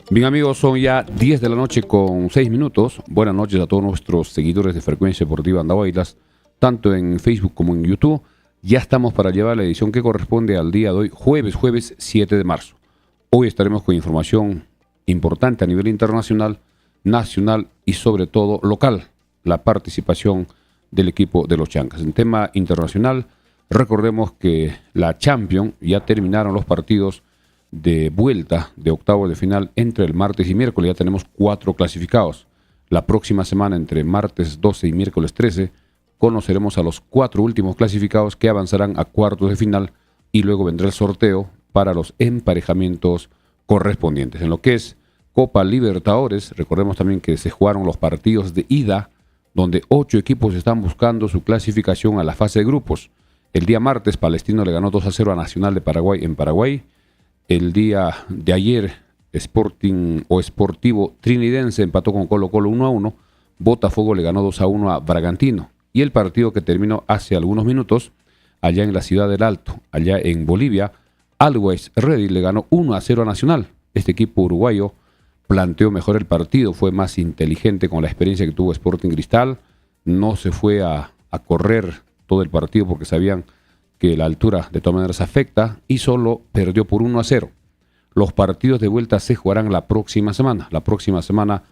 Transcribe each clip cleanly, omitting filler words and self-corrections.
Bien amigos, son ya 10 de la noche con 6 minutos. Buenas noches a todos nuestros seguidores de Frecuencia Deportiva Andahuaylas, tanto en Facebook como en YouTube. Ya estamos para llevar la edición que corresponde al día de hoy, jueves 7 de marzo. Hoy estaremos con información importante a nivel internacional, nacional y sobre todo local. La participación del equipo de los Chancas. En tema internacional, recordemos que la Champions ya terminaron los partidos de vuelta de octavos de final entre el martes y miércoles. Ya tenemos 4 clasificados. La próxima semana, entre martes 12 y miércoles 13, conoceremos a los 4 últimos clasificados que avanzarán a cuartos de final y luego vendrá el sorteo para los emparejamientos correspondientes. En lo que es Copa Libertadores, recordemos también que se jugaron los partidos de ida, donde 8 equipos están buscando su clasificación a la fase de grupos. El día martes, Palestino le ganó 2-0 a Nacional de Paraguay en Paraguay. El día de ayer, Sporting o Sportivo Trinidense empató con Colo-Colo 1-1. Botafogo le ganó 2-1 a Bragantino. Y el partido que terminó hace algunos minutos, allá en la ciudad del Alto, allá en Bolivia, Always Ready le ganó 1-0 a Nacional. Este equipo uruguayo planteó mejor el partido, fue más inteligente con la experiencia que tuvo Sporting Cristal. No se fue a correr todo el partido porque sabían que la altura de todas maneras afecta y solo perdió por 1-0. Los partidos de vuelta se jugarán la próxima semana. La próxima semana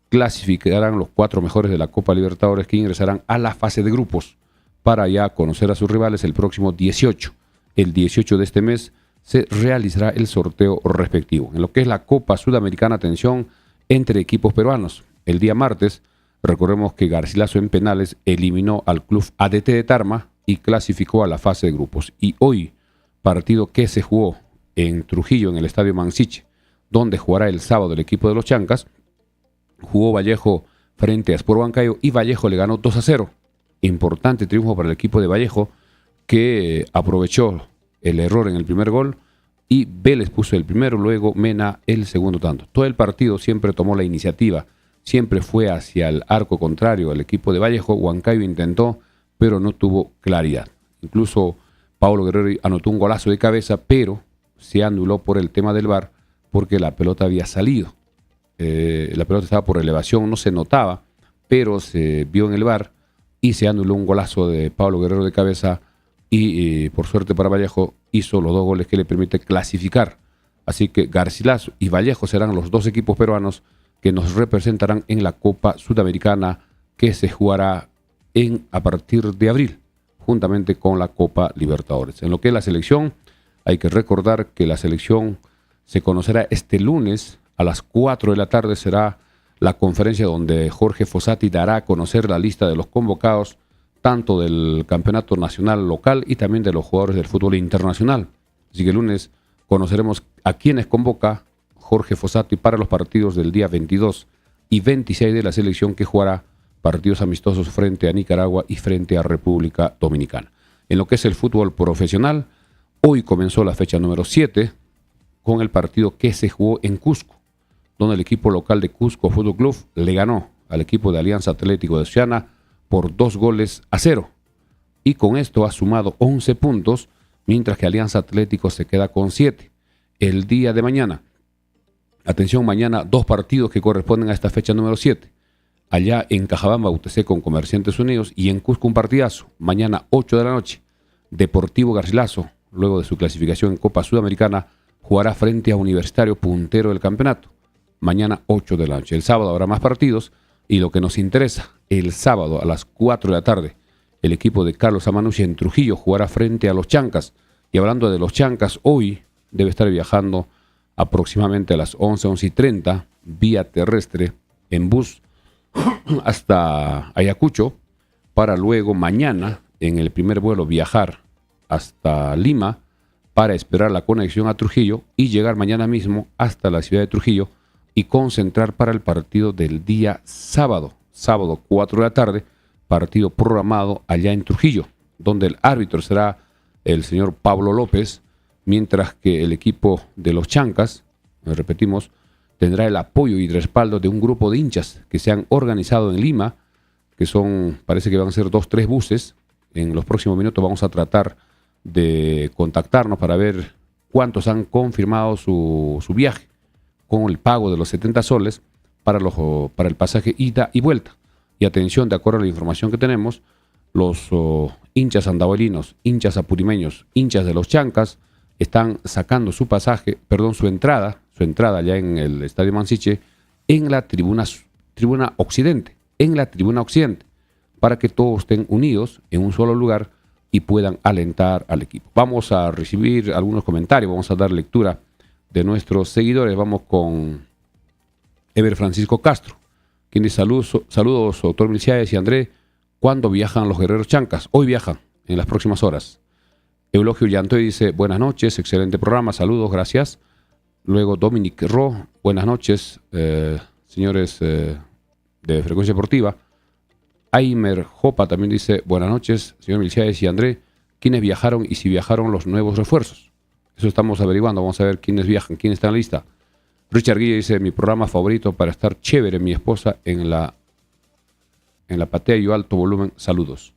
clasificarán los 4 mejores de la Copa Libertadores que ingresarán a la fase de grupos para ya conocer a sus rivales el próximo 18. El 18 de este mes se realizará el sorteo respectivo. En lo que es la Copa Sudamericana, atención, entre equipos peruanos. El día martes, recordemos que Garcilaso en penales eliminó al club ADT de Tarma y clasificó a la fase de grupos. Y hoy, partido que se jugó en Trujillo, en el Estadio Mansiche, donde jugará el sábado el equipo de los Chancas, jugó Vallejo frente a Sport Huancayo y Vallejo le ganó 2-0. Importante triunfo para el equipo de Vallejo, que aprovechó el error en el primer gol y Vélez puso el primero, luego Mena el segundo tanto. Todo el partido siempre tomó la iniciativa, siempre fue hacia el arco contrario el equipo de Vallejo. Huancayo intentó, pero no tuvo claridad. Incluso Paulo Guerrero anotó un golazo de cabeza, pero se anuló por el tema del VAR, porque la pelota había salido. La pelota estaba por elevación, no se notaba, pero se vio en el VAR y se anuló un golazo de Paulo Guerrero de cabeza y por suerte para Vallejo hizo los 2 goles que le permite clasificar. Así que Garcilaso y Vallejo serán los 2 equipos peruanos que nos representarán en la Copa Sudamericana que se jugará a partir de abril, juntamente con la Copa Libertadores. En lo que es la selección, hay que recordar que la selección se conocerá este lunes a las 4 de la tarde. Será la conferencia donde Jorge Fossati dará a conocer la lista de los convocados, tanto del campeonato nacional local y también de los jugadores del fútbol internacional. Así que el lunes conoceremos a quienes convoca Jorge Fossati para los partidos del día 22 y 26 de la selección, que jugará partidos amistosos frente a Nicaragua y frente a República Dominicana. En lo que es el fútbol profesional, hoy comenzó la fecha número 7 con el partido que se jugó en Cusco, donde el equipo local de Cusco Fútbol Club le ganó al equipo de Alianza Atlético de Oceana por 2-0. Y con esto ha sumado 11 puntos, mientras que Alianza Atlético se queda con 7. El día de mañana, atención, mañana 2 partidos que corresponden a esta fecha número 7. Allá en Cajabamba, UTC con Comerciantes Unidos, y en Cusco un partidazo. Mañana 8 de la noche, Deportivo Garcilaso, luego de su clasificación en Copa Sudamericana, jugará frente a Universitario, puntero del campeonato. Mañana 8 de la noche. El sábado habrá más partidos y lo que nos interesa, el sábado a las 4 de la tarde, el equipo de Carlos Amanucci en Trujillo jugará frente a los Chancas. Y hablando de los Chancas, hoy debe estar viajando aproximadamente a las 11:30 vía terrestre en bus hasta Ayacucho, para luego mañana en el primer vuelo viajar hasta Lima para esperar la conexión a Trujillo y llegar mañana mismo hasta la ciudad de Trujillo y concentrar para el partido del día sábado 4 de la tarde, partido programado allá en Trujillo, donde el árbitro será el señor Pablo López, mientras que el equipo de los Chancas, repetimos, tendrá el apoyo y respaldo de un grupo de hinchas que se han organizado en Lima, que parece que van a ser 2-3 buses. En los próximos minutos vamos a tratar de contactarnos para ver cuántos han confirmado su viaje con el pago de los 70 soles para el pasaje ida y vuelta. Y atención, de acuerdo a la información que tenemos, los hinchas andahuaylinos, hinchas apurimeños, hinchas de los Chancas, están sacando su entrada ya en el Estadio Mansiche, en la tribuna occidente, para que todos estén unidos en un solo lugar y puedan alentar al equipo. Vamos a recibir algunos comentarios, vamos a dar lectura de nuestros seguidores. Vamos con Ever Francisco Castro, quien dice saludos, doctor Milciades y André. ¿Cuándo viajan los guerreros Chancas? Hoy viajan, en las próximas horas. Eulogio Llantoy dice, buenas noches, excelente programa, saludos, gracias. Luego Dominic Ro, buenas noches, señores de Frecuencia Deportiva. Aimer Jopa también dice, buenas noches, señor Milciades y André. ¿Quiénes viajaron y si viajaron los nuevos refuerzos? Eso estamos averiguando, vamos a ver quiénes viajan, quién está en la lista. Richard Guille dice, mi programa favorito para estar chévere, mi esposa en la Patea y alto volumen, saludos.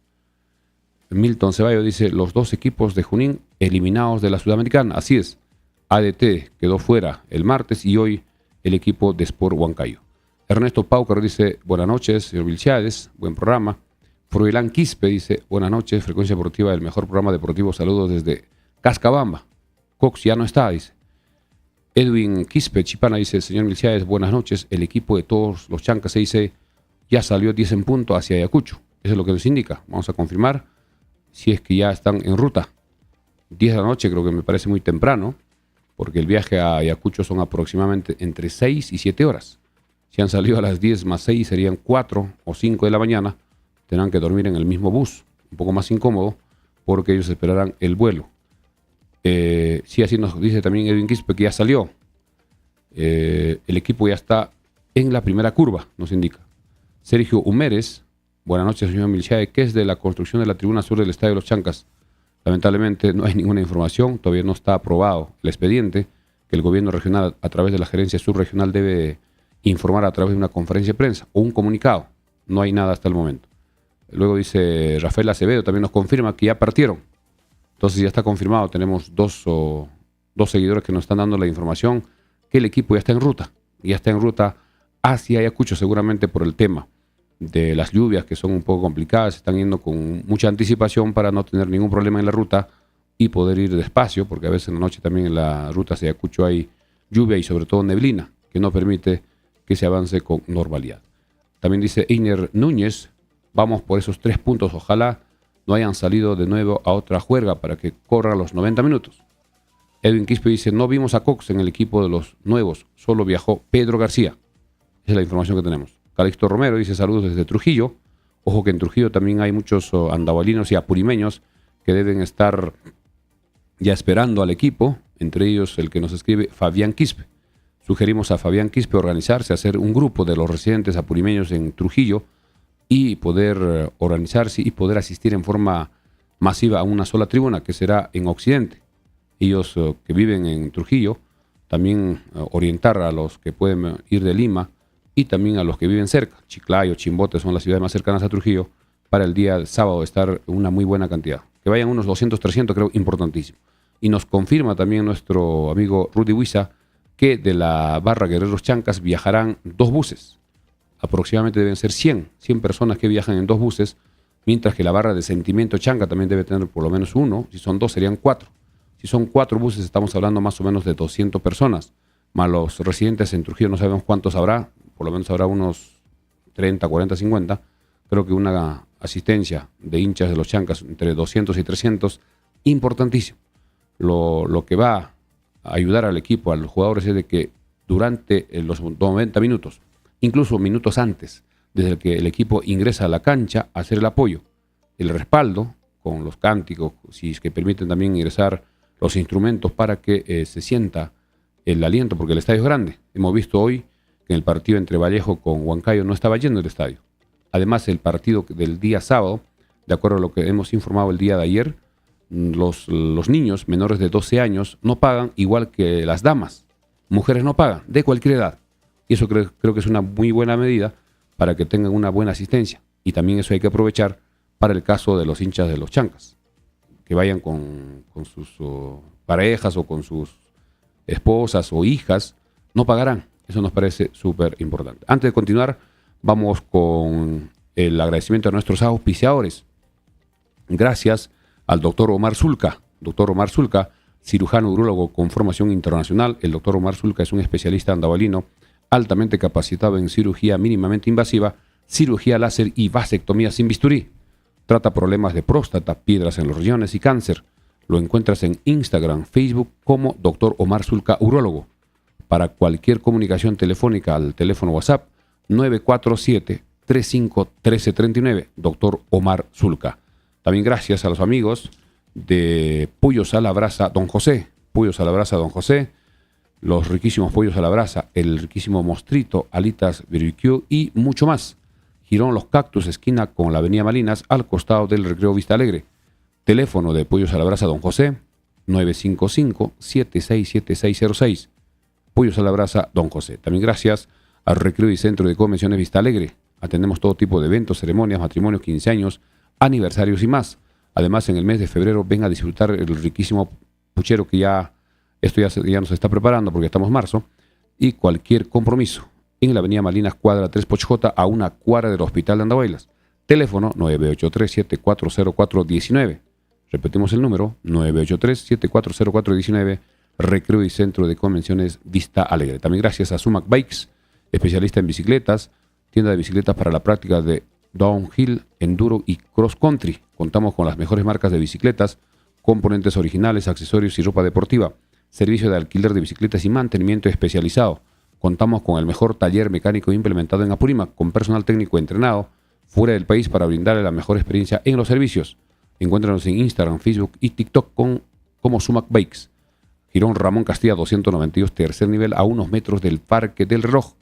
Milton Ceballos dice, los dos equipos de Junín eliminados de la Sudamericana, así es. ADT quedó fuera el martes y hoy el equipo de Sport Huancayo. Ernesto Paucar dice, buenas noches, señor Vilchades, buen programa. Froilán Quispe dice, buenas noches, Frecuencia Deportiva, el mejor programa deportivo, saludos desde Cascabamba. Cox ya no está, dice. Edwin Quispe Chipana dice, señor Milciades, buenas noches, el equipo de todos los Chancas se dice, ya salió 10 en punto hacia Ayacucho. Eso es lo que nos indica. Vamos a confirmar si es que ya están en ruta. 10 de la noche creo que me parece muy temprano, porque el viaje a Ayacucho son aproximadamente entre 6 y 7 horas. Si han salido a las 10 más 6 serían 4 o 5 de la mañana, tendrán que dormir en el mismo bus, un poco más incómodo, porque ellos esperarán el vuelo. Sí, así nos dice también Edwin Quispe que ya salió. El equipo ya está en la primera curva, nos indica. Sergio Humérez, buenas noches, señor Milciades, ¿qué es de la construcción de la tribuna sur del Estadio de los Chancas? Lamentablemente no hay ninguna información, todavía no está aprobado el expediente, que el gobierno regional, a través de la gerencia subregional, debe informar a través de una conferencia de prensa o un comunicado. No hay nada hasta el momento. Luego dice Rafael Acevedo, también nos confirma que ya partieron. Entonces ya está confirmado, tenemos dos seguidores que nos están dando la información que el equipo ya está en ruta hacia Ayacucho, seguramente por el tema de las lluvias que son un poco complicadas, están yendo con mucha anticipación para no tener ningún problema en la ruta y poder ir despacio, porque a veces en la noche también en la ruta hacia Ayacucho hay lluvia y sobre todo neblina, que no permite que se avance con normalidad. También dice Einer Núñez, vamos por esos 3 puntos, ojalá no hayan salido de nuevo a otra juerga para que corran los 90 minutos. Edwin Quispe dice, no vimos a Cox en el equipo de los nuevos, solo viajó Pedro García. Esa es la información que tenemos. Calixto Romero dice, saludos desde Trujillo. Ojo que en Trujillo también hay muchos andahualinos y apurimeños que deben estar ya esperando al equipo, entre ellos el que nos escribe Fabián Quispe. Sugerimos a Fabián Quispe organizarse, hacer un grupo de los residentes apurimeños en Trujillo y poder organizarse y poder asistir en forma masiva a una sola tribuna que será en Occidente. Ellos que viven en Trujillo, también orientar a los que pueden ir de Lima y también a los que viven cerca. Chiclayo, Chimbote son las ciudades más cercanas a Trujillo, para el día sábado estar una muy buena cantidad. Que vayan unos 200, 300, creo, importantísimo. Y nos confirma también nuestro amigo Rudy Huiza que de la barra Guerreros Chancas viajarán 2 buses. Aproximadamente deben ser 100 personas que viajan en 2 buses, mientras que la barra de Sentimiento Chanca también debe tener por lo menos 1. Si son 2 serían 4. Si son 4 buses estamos hablando más o menos de 200 personas. Más los residentes en Trujillo no sabemos cuántos habrá, por lo menos habrá unos 30, 40, 50. Creo que una asistencia de hinchas de los Chancas entre 200 y 300, importantísimo. Lo que va a ayudar al equipo, a los jugadores, es de que durante los 90 minutos, incluso minutos antes, desde que el equipo ingresa a la cancha, a hacer el apoyo, el respaldo, con los cánticos, si es que permiten también ingresar los instrumentos para que se sienta el aliento, porque el estadio es grande. Hemos visto hoy que en el partido entre Vallejo con Huancayo no estaba lleno el estadio. Además, el partido del día sábado, de acuerdo a lo que hemos informado el día de ayer, los niños menores de 12 años no pagan, igual que las damas. Mujeres no pagan, de cualquier edad. Y eso creo que es una muy buena medida para que tengan una buena asistencia. Y también eso hay que aprovechar para el caso de los hinchas de los Chancas, que vayan con sus parejas o con sus esposas o hijas, no pagarán. Eso nos parece súper importante. Antes de continuar, vamos con el agradecimiento a nuestros auspiciadores. Gracias al doctor Omar Zulca. Doctor Omar Zulca, cirujano urólogo con formación internacional. El doctor Omar Zulca es un especialista andahualino altamente capacitado en cirugía mínimamente invasiva, cirugía láser y vasectomía sin bisturí. Trata problemas de próstata, piedras en los riñones y cáncer. Lo encuentras en Instagram, Facebook como Dr. Omar Zulca Urólogo. Para cualquier comunicación telefónica al teléfono WhatsApp 947-35-1339, Dr. Omar Zulca. También gracias a los amigos de Pollos a la Brasa Don José. Pollos a la Brasa Don José, los riquísimos pollos a la brasa, el riquísimo mostrito, alitas barbecue y mucho más. Girón Los Cactus, esquina con la avenida Malinas, al costado del Recreo Vista Alegre. Teléfono de Pollos a la Brasa Don José, 955-767606. Pollos a la Brasa Don José. También gracias al Recreo y Centro de Convenciones Vista Alegre. Atendemos todo tipo de eventos, ceremonias, matrimonios, 15 años, aniversarios y más. Además, en el mes de febrero ven a disfrutar el riquísimo puchero que ya nos está preparando porque estamos en marzo. Y cualquier compromiso en la avenida Malinas, cuadra 3 Pochjota, a una cuadra del Hospital de Andahuaylas. Teléfono 983-740419. Repetimos el número, 983-740419, Recreo y Centro de Convenciones Vista Alegre. También gracias a Sumac Bikes, especialista en bicicletas, tienda de bicicletas para la práctica de downhill, enduro y cross country. Contamos con las mejores marcas de bicicletas, componentes originales, accesorios y ropa deportiva, servicio de alquiler de bicicletas y mantenimiento especializado. Contamos con el mejor taller mecánico implementado en Apurímac, con personal técnico entrenado fuera del país para brindarle la mejor experiencia en los servicios. Encuéntranos en Instagram, Facebook y TikTok como Sumac Bikes. Girón Ramón Castilla 292, tercer nivel, a unos metros del Parque del Reloj.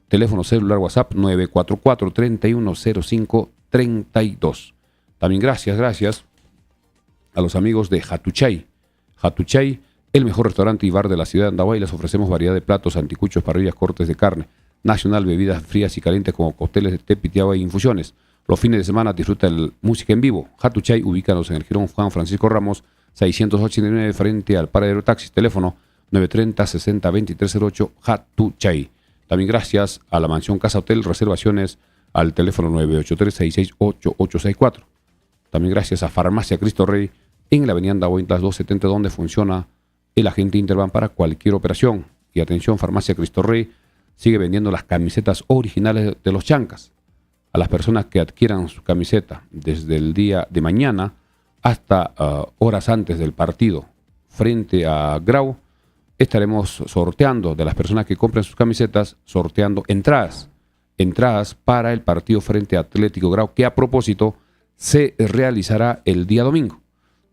Teléfono celular WhatsApp 944-3105-32. También gracias a los amigos de Hatuchay. Hatuchay, el mejor restaurante y bar de la ciudad de Andahuaylas. Ofrecemos variedad de platos, anticuchos, parrillas, cortes de carne nacional, bebidas frías y calientes como cócteles de té, pitiaba e infusiones. Los fines de semana disfruta el música en vivo. Hatuchay, ubícanos en el Girón Juan Francisco Ramos 689 frente al paradero taxis. Teléfono 930-60-2308, Hatuchay. También gracias a la Mansión Casa Hotel, reservaciones al teléfono 983-668-864. También gracias a Farmacia Cristo Rey en la avenida Andahuaylas 270, donde funciona el agente Interban para cualquier operación. Y atención, Farmacia Cristo Rey sigue vendiendo las camisetas originales de los Chancas. A las personas que adquieran su camiseta desde el día de mañana hasta horas antes del partido frente a Grau, estaremos sorteando, de las personas que compren sus camisetas, sorteando entradas para el partido frente a Atlético Grau, que a propósito se realizará el día domingo.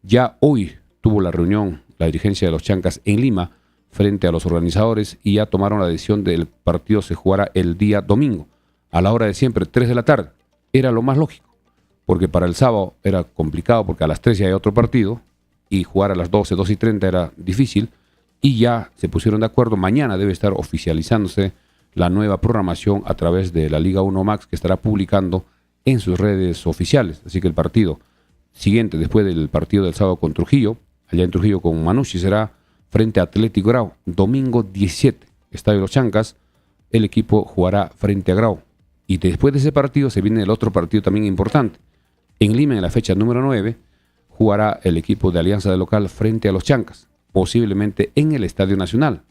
Ya hoy tuvo la reunión la dirigencia de los Chancas en Lima frente a los organizadores y ya tomaron la decisión del partido se jugará el día domingo a la hora de siempre, 3 de la tarde. Era lo más lógico, porque para el sábado era complicado porque a las 3 ya hay otro partido y jugar a las 12:30 era difícil, y ya se pusieron de acuerdo. Mañana debe estar oficializándose la nueva programación a través de la Liga 1 Max, que estará publicando en sus redes oficiales. Así que el partido siguiente, después del partido del sábado con Trujillo, allá en Trujillo con Manucci, será frente a Atlético Grau, domingo 17, Estadio Los Chancas. El equipo jugará frente a Grau. Y después de ese partido se viene el otro partido también importante. En Lima, en la fecha número 9, jugará el equipo de Alianza de Local frente a los Chancas, posiblemente en el Estadio Nacional.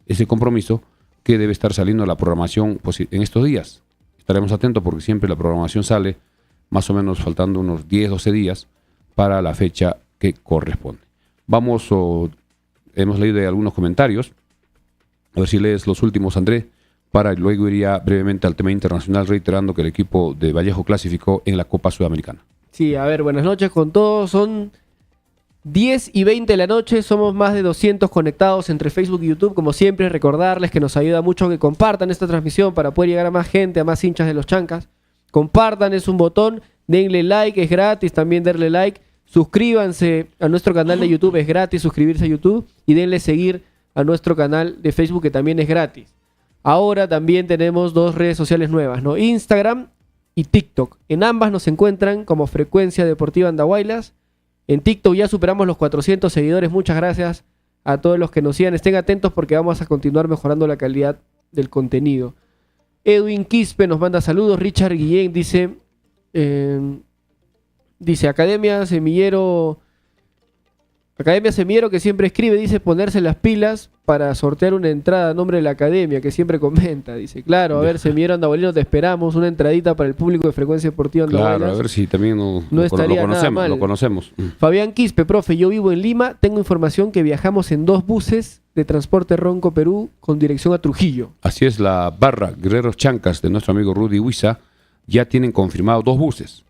Ese compromiso que debe estar saliendo la programación en estos días. Estaremos atentos porque siempre la programación sale más o menos faltando unos 10-12 días para la fecha que corresponde. Hemos leído algunos comentarios. A ver si lees los últimos, André, para luego iría brevemente al tema internacional, reiterando que el equipo de Vallejo clasificó en la Copa Sudamericana. Sí, a ver, buenas noches con todos. Son 10:20 de la noche, somos más de 200 conectados entre Facebook y YouTube. Como siempre, recordarles que nos ayuda mucho que compartan esta transmisión para poder llegar a más gente, a más hinchas de los Chancas. Compartan, es un botón, denle like, es gratis también darle like. Suscríbanse a nuestro canal de YouTube, es gratis suscribirse a YouTube. Y denle seguir a nuestro canal de Facebook, que también es gratis. Ahora también tenemos 2 redes sociales nuevas, ¿no? Instagram y TikTok. En ambas nos encuentran como Frecuencia Deportiva Andahuaylas. En TikTok ya superamos los 400 seguidores. Muchas gracias a todos los que nos sigan. Estén atentos porque vamos a continuar mejorando la calidad del contenido. Edwin Quispe nos manda saludos. Richard Guillén dice, Academia Semillero que siempre escribe, dice ponerse las pilas para sortear una entrada a nombre de la Academia, que siempre comenta. Dice, claro, a ver, Semillero Andabolino, te esperamos, una entradita para el público de Frecuencia Deportiva Andaboilas. Claro, a ver si también no estaría nada mal. Lo conocemos. Fabián Quispe, profe, yo vivo en Lima, tengo información que viajamos en 2 buses de Transporte Ronco Perú con dirección a Trujillo. Así es, la barra Guerreros Chancas de nuestro amigo Rudy Huiza ya tienen confirmado 2 buses.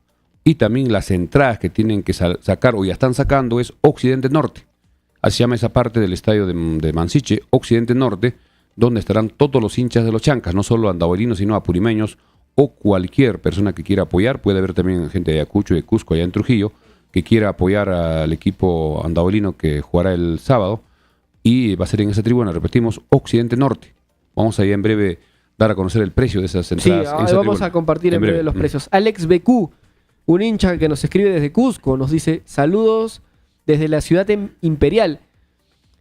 Y también las entradas que tienen que sacar o ya están sacando es Occidente-Norte. Así se llama esa parte del estadio de Mansiche, Occidente-Norte, donde estarán todos los hinchas de los Chancas, no solo andabolinos, sino apurimeños o cualquier persona que quiera apoyar. Puede haber también gente de Ayacucho y de Cusco, allá en Trujillo, que quiera apoyar al equipo andabolino que jugará el sábado. Y va a ser en esa tribuna, repetimos, Occidente-Norte. Vamos a ya en breve dar a conocer el precio de esas entradas. Sí, vamos a compartir en breve los precios. Alex BQ, un hincha que nos escribe desde Cusco, nos dice, saludos desde la ciudad imperial.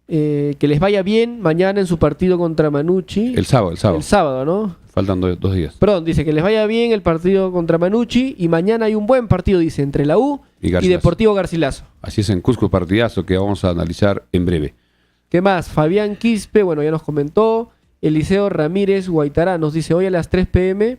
Que les vaya bien mañana en su partido contra Manucci. El sábado. El sábado, ¿no? Faltan 2 días. Perdón, dice que les vaya bien el partido contra Manucci y mañana hay un buen partido, dice, entre la U y Deportivo Garcilaso. Así es, en Cusco, partidazo que vamos a analizar en breve. ¿Qué más? Fabián Quispe, bueno, ya nos comentó. Eliseo Ramírez Guaitará nos dice, hoy a las 3 p.m.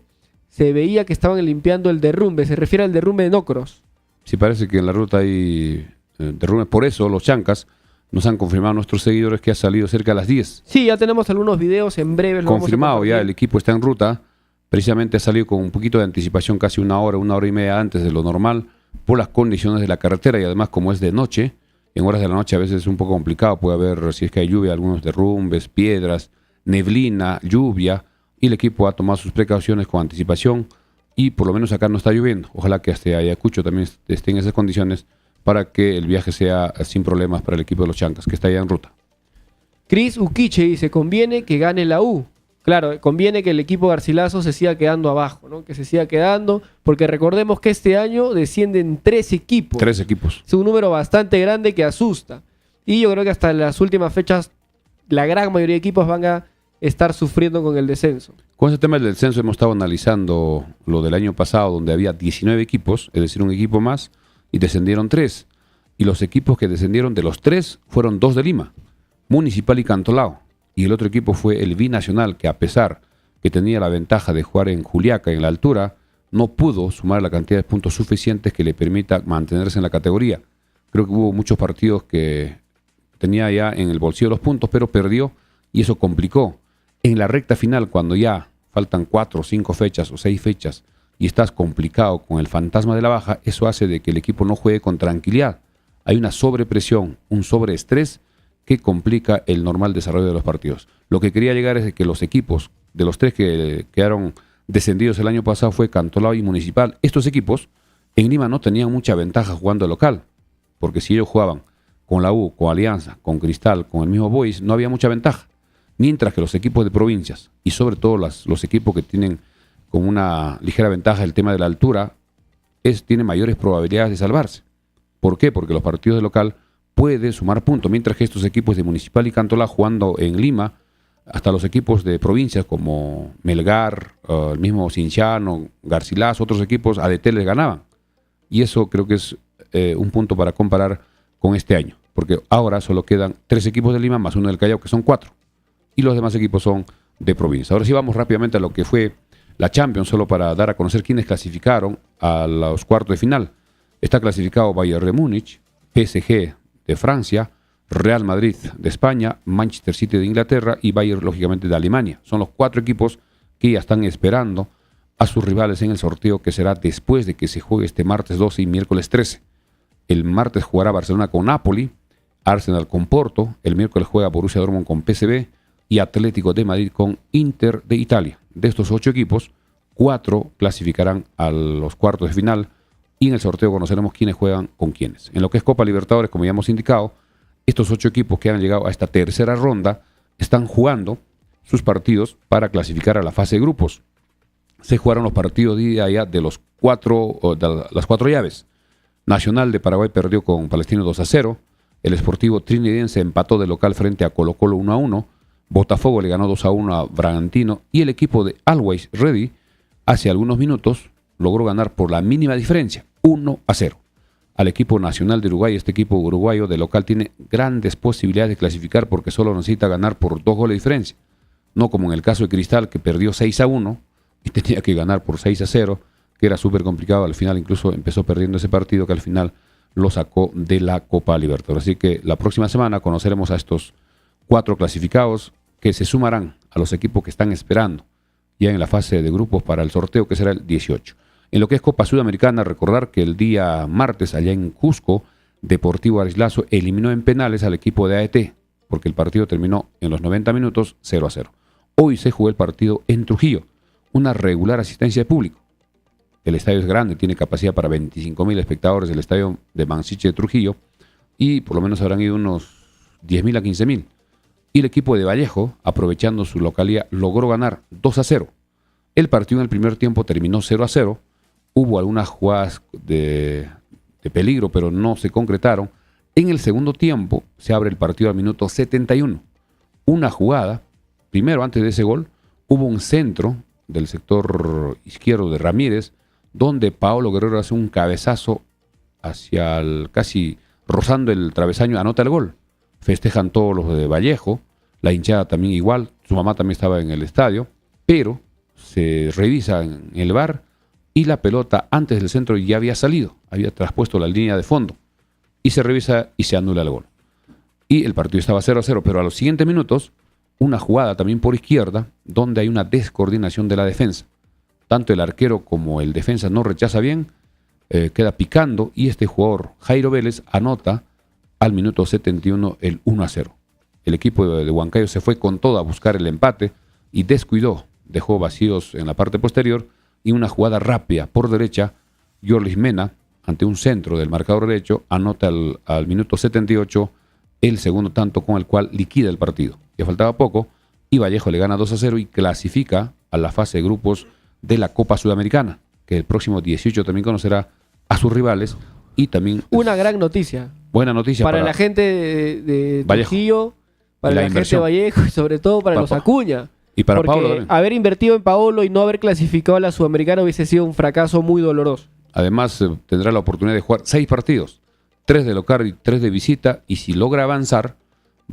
se veía que estaban limpiando el derrumbe. Se refiere al derrumbe de Nocros. Sí, parece que en la ruta hay derrumbes. Por eso los Chancas nos han confirmado a nuestros seguidores que ha salido cerca de las 10. Sí, ya tenemos algunos videos en breve. Confirmado ya, el equipo está en ruta. Precisamente ha salido con un poquito de anticipación, casi 1 hora y media antes de lo normal, por las condiciones de la carretera y además como es de noche. En horas de la noche a veces es un poco complicado, puede haber, si es que hay lluvia, algunos derrumbes, piedras, neblina, lluvia, y el equipo ha tomado sus precauciones con anticipación y por lo menos acá no está lloviendo. Ojalá que hasta Ayacucho también esté en esas condiciones para que el viaje sea sin problemas para el equipo de los Chancas, que está ya en ruta. Cris Uquiche dice, conviene que gane la U. Claro, conviene que el equipo Garcilaso se siga quedando abajo, ¿no? Que se siga quedando, porque recordemos que este año descienden 3 equipos. 3 equipos. Es un número bastante grande que asusta. Y yo creo que hasta las últimas fechas la gran mayoría de equipos van a estar sufriendo con el descenso. Con ese tema del descenso hemos estado analizando lo del año pasado, donde había 19 equipos, es decir, un equipo más, y descendieron 3. Y los equipos que descendieron de los 3 fueron 2 de Lima, Municipal y Cantolao. Y el otro equipo fue el Binacional, que a pesar que tenía la ventaja de jugar en Juliaca, en la altura, no pudo sumar la cantidad de puntos suficientes que le permita mantenerse en la categoría. Creo que hubo muchos partidos que tenía ya en el bolsillo los puntos, pero perdió y eso complicó. En la recta final, cuando ya faltan 4 o 5 fechas o 6 fechas y estás complicado con el fantasma de la baja, eso hace de que el equipo no juegue con tranquilidad. Hay una sobrepresión, un sobreestrés que complica el normal desarrollo de los partidos. Lo que quería llegar es que los equipos, de los 3 que quedaron descendidos el año pasado, fue Cantolao y Municipal. Estos equipos en Lima no tenían mucha ventaja jugando de local, porque si ellos jugaban con la U, con Alianza, con Cristal, con el mismo Boys, no había mucha ventaja. Mientras que los equipos de provincias, y sobre todo los equipos que tienen con una ligera ventaja el tema de la altura, tienen mayores probabilidades de salvarse. ¿Por qué? Porque los partidos de local puede sumar puntos, mientras que estos equipos de Municipal y Cantolao jugando en Lima, hasta los equipos de provincias como Melgar, el mismo Cinciano, Garcilaso, otros equipos, ADT les ganaban. Y eso creo que es un punto para comparar con este año, porque ahora solo quedan 3 equipos de Lima más 1 del Callao, que son 4, y los demás equipos son de provincia. Ahora sí vamos rápidamente a lo que fue la Champions, solo para dar a conocer quiénes clasificaron a los cuartos de final. Está clasificado Bayern de Múnich, PSG de Francia, Real Madrid de España, Manchester City de Inglaterra y Bayern, lógicamente, de Alemania. Son los 4 equipos que ya están esperando a sus rivales en el sorteo que será después de que se juegue este martes 12 y miércoles 13. El martes jugará Barcelona con Napoli, Arsenal con Porto, el miércoles juega Borussia Dortmund con PSV y Atlético de Madrid con Inter de Italia. De estos 8 equipos, 4 clasificarán a los cuartos de final y en el sorteo conoceremos quiénes juegan con quiénes. En lo que es Copa Libertadores, como ya hemos indicado, estos 8 equipos que han llegado a esta tercera ronda están jugando sus partidos para clasificar a la fase de grupos. Se jugaron los partidos ya de las 4 llaves. Nacional de Paraguay perdió con Palestino 2-0. El Sportivo Trinidadiense empató de local frente a Colo-Colo 1-1. Botafogo le ganó 2-1 a Bragantino. Y el equipo de Always Ready, hace algunos minutos, logró ganar por la mínima diferencia, 1-0. Al equipo nacional de Uruguay. Este equipo uruguayo de local tiene grandes posibilidades de clasificar porque solo necesita ganar por 2 goles de diferencia. No como en el caso de Cristal, que perdió 6-1 y tenía que ganar por 6-0, que era súper complicado. Al final incluso empezó perdiendo ese partido que al final lo sacó de la Copa Libertadores. Así que la próxima semana conoceremos a estos 4 clasificados que se sumarán a los equipos que están esperando ya en la fase de grupos para el sorteo, que será el 18. En lo que es Copa Sudamericana, recordar que el día martes allá en Cusco, Deportivo Arislazo eliminó en penales al equipo de AET, porque el partido terminó en los 90 minutos 0-0. Hoy se jugó el partido en Trujillo, una regular asistencia de público. El estadio es grande, tiene capacidad para 25.000 espectadores, el estadio de Mansiche de Trujillo, y por lo menos habrán ido unos 10.000 a 15.000. Y el equipo de Vallejo, aprovechando su localidad, logró ganar 2-0. El partido en el primer tiempo terminó 0-0. Hubo algunas jugadas de peligro, pero no se concretaron. En el segundo tiempo se abre el partido al minuto 71. Una jugada, primero antes de ese gol, hubo un centro del sector izquierdo de Ramírez, donde Paolo Guerrero hace un cabezazo hacia casi rozando el travesaño, anota el gol. Festejan todos los de Vallejo, la hinchada también igual, su mamá también estaba en el estadio, pero se revisa en el VAR y la pelota antes del centro ya había salido, había traspuesto la línea de fondo, y se revisa y se anula el gol. Y el partido estaba 0-0, pero a los siguientes minutos, una jugada también por izquierda, donde hay una descoordinación de la defensa. Tanto el arquero como el defensa no rechaza bien, queda picando, y este jugador, Jairo Vélez, anota al minuto 71 el 1-0. El equipo de Huancayo se fue con todo a buscar el empate y descuidó, dejó vacíos en la parte posterior, y una jugada rápida por derecha, Yorlis Mena, ante un centro del marcador derecho, anota al minuto 78 el segundo tanto con el cual liquida el partido. Ya faltaba poco y Vallejo le gana 2-0 y clasifica a la fase de grupos de la Copa Sudamericana, que el próximo 18 también conocerá a sus rivales. Y también una gran noticia. Buena noticia para la gente de Vallejo, Trujillo, para la gente de Vallejo y sobre todo para los Acuña. Y para porque Paolo también. Haber invertido en Paolo y no haber clasificado a la Sudamericana hubiese sido un fracaso muy doloroso. Además, tendrá la oportunidad de jugar 6 partidos, 3 de local y 3 de visita, y si logra avanzar,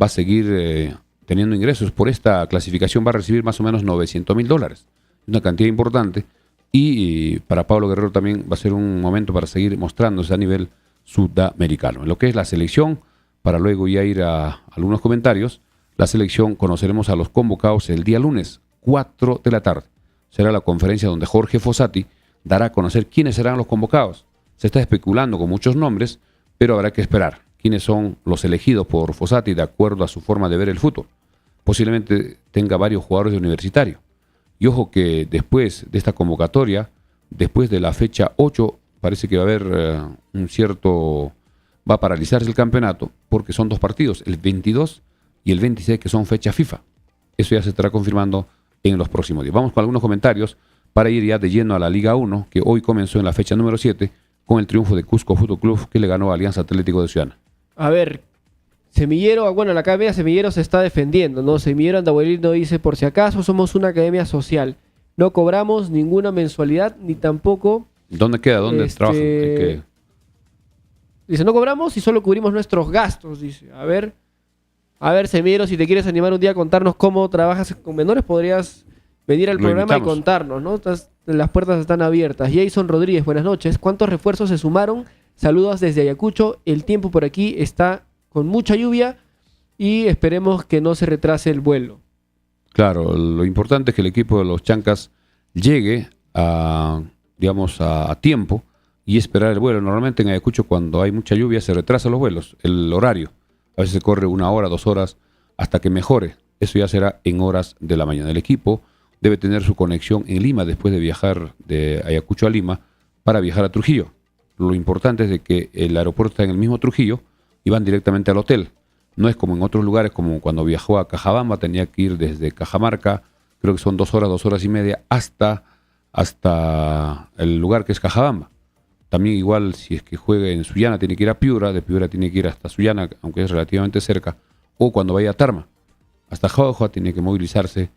va a seguir teniendo ingresos. Por esta clasificación va a recibir más o menos $900.000, una cantidad importante, y para Pablo Guerrero también va a ser un momento para seguir mostrándose a nivel sudamericano. En lo que es la selección, para luego ya ir a algunos comentarios, la selección conoceremos a los convocados el día lunes, 4 de la tarde. Será la conferencia donde Jorge Fossati dará a conocer quiénes serán los convocados. Se está especulando con muchos nombres, pero habrá que esperar quiénes son los elegidos por Fossati de acuerdo a su forma de ver el fútbol. Posiblemente tenga varios jugadores de Universitario. Y ojo que después de esta convocatoria, después de la fecha 8, parece que va a haber va a paralizarse el campeonato, porque son 2 partidos, el 22 y el 26, que son fecha FIFA. Eso ya se estará confirmando en los próximos días. Vamos con algunos comentarios para ir ya de lleno a la Liga 1, que hoy comenzó en la fecha número 7, con el triunfo de Cusco Fútbol Club, que le ganó a Alianza Atlético de Ciudad. A ver, Semillero, bueno, la academia Semillero se está defendiendo, ¿no? Semillero Andahuelino dice, por si acaso somos una academia social, no cobramos ninguna mensualidad, ni tampoco... ¿Dónde queda? ¿Dónde trabajan? Dice, no cobramos y solo cubrimos nuestros gastos, dice. A ver, Semillero, si te quieres animar un día a contarnos cómo trabajas con menores, podrías venir al programa y contarnos, ¿no? Las puertas están abiertas. Jason Rodríguez, buenas noches. ¿Cuántos refuerzos se sumaron? Saludos desde Ayacucho. El tiempo por aquí está con mucha lluvia y esperemos que no se retrase el vuelo. Claro, lo importante es que el equipo de los Chancas llegue a tiempo y esperar el vuelo. Normalmente en Ayacucho, cuando hay mucha lluvia, se retrasan los vuelos, el horario. A veces se corre 1 hora, 2 horas, hasta que mejore. Eso ya será en horas de la mañana. El equipo debe tener su conexión en Lima después de viajar de Ayacucho a Lima para viajar a Trujillo. Lo importante es de que el aeropuerto está en el mismo Trujillo y van directamente al hotel. No es como en otros lugares, como cuando viajó a Cajabamba, tenía que ir desde Cajamarca, creo que son 2 horas, 2 horas y media, hasta el lugar que es Cajabamba. También igual si es que juega en Sullana tiene que ir a Piura, de Piura tiene que ir hasta Sullana, aunque es relativamente cerca, o cuando vaya a Tarma, hasta Jauja tiene que movilizarse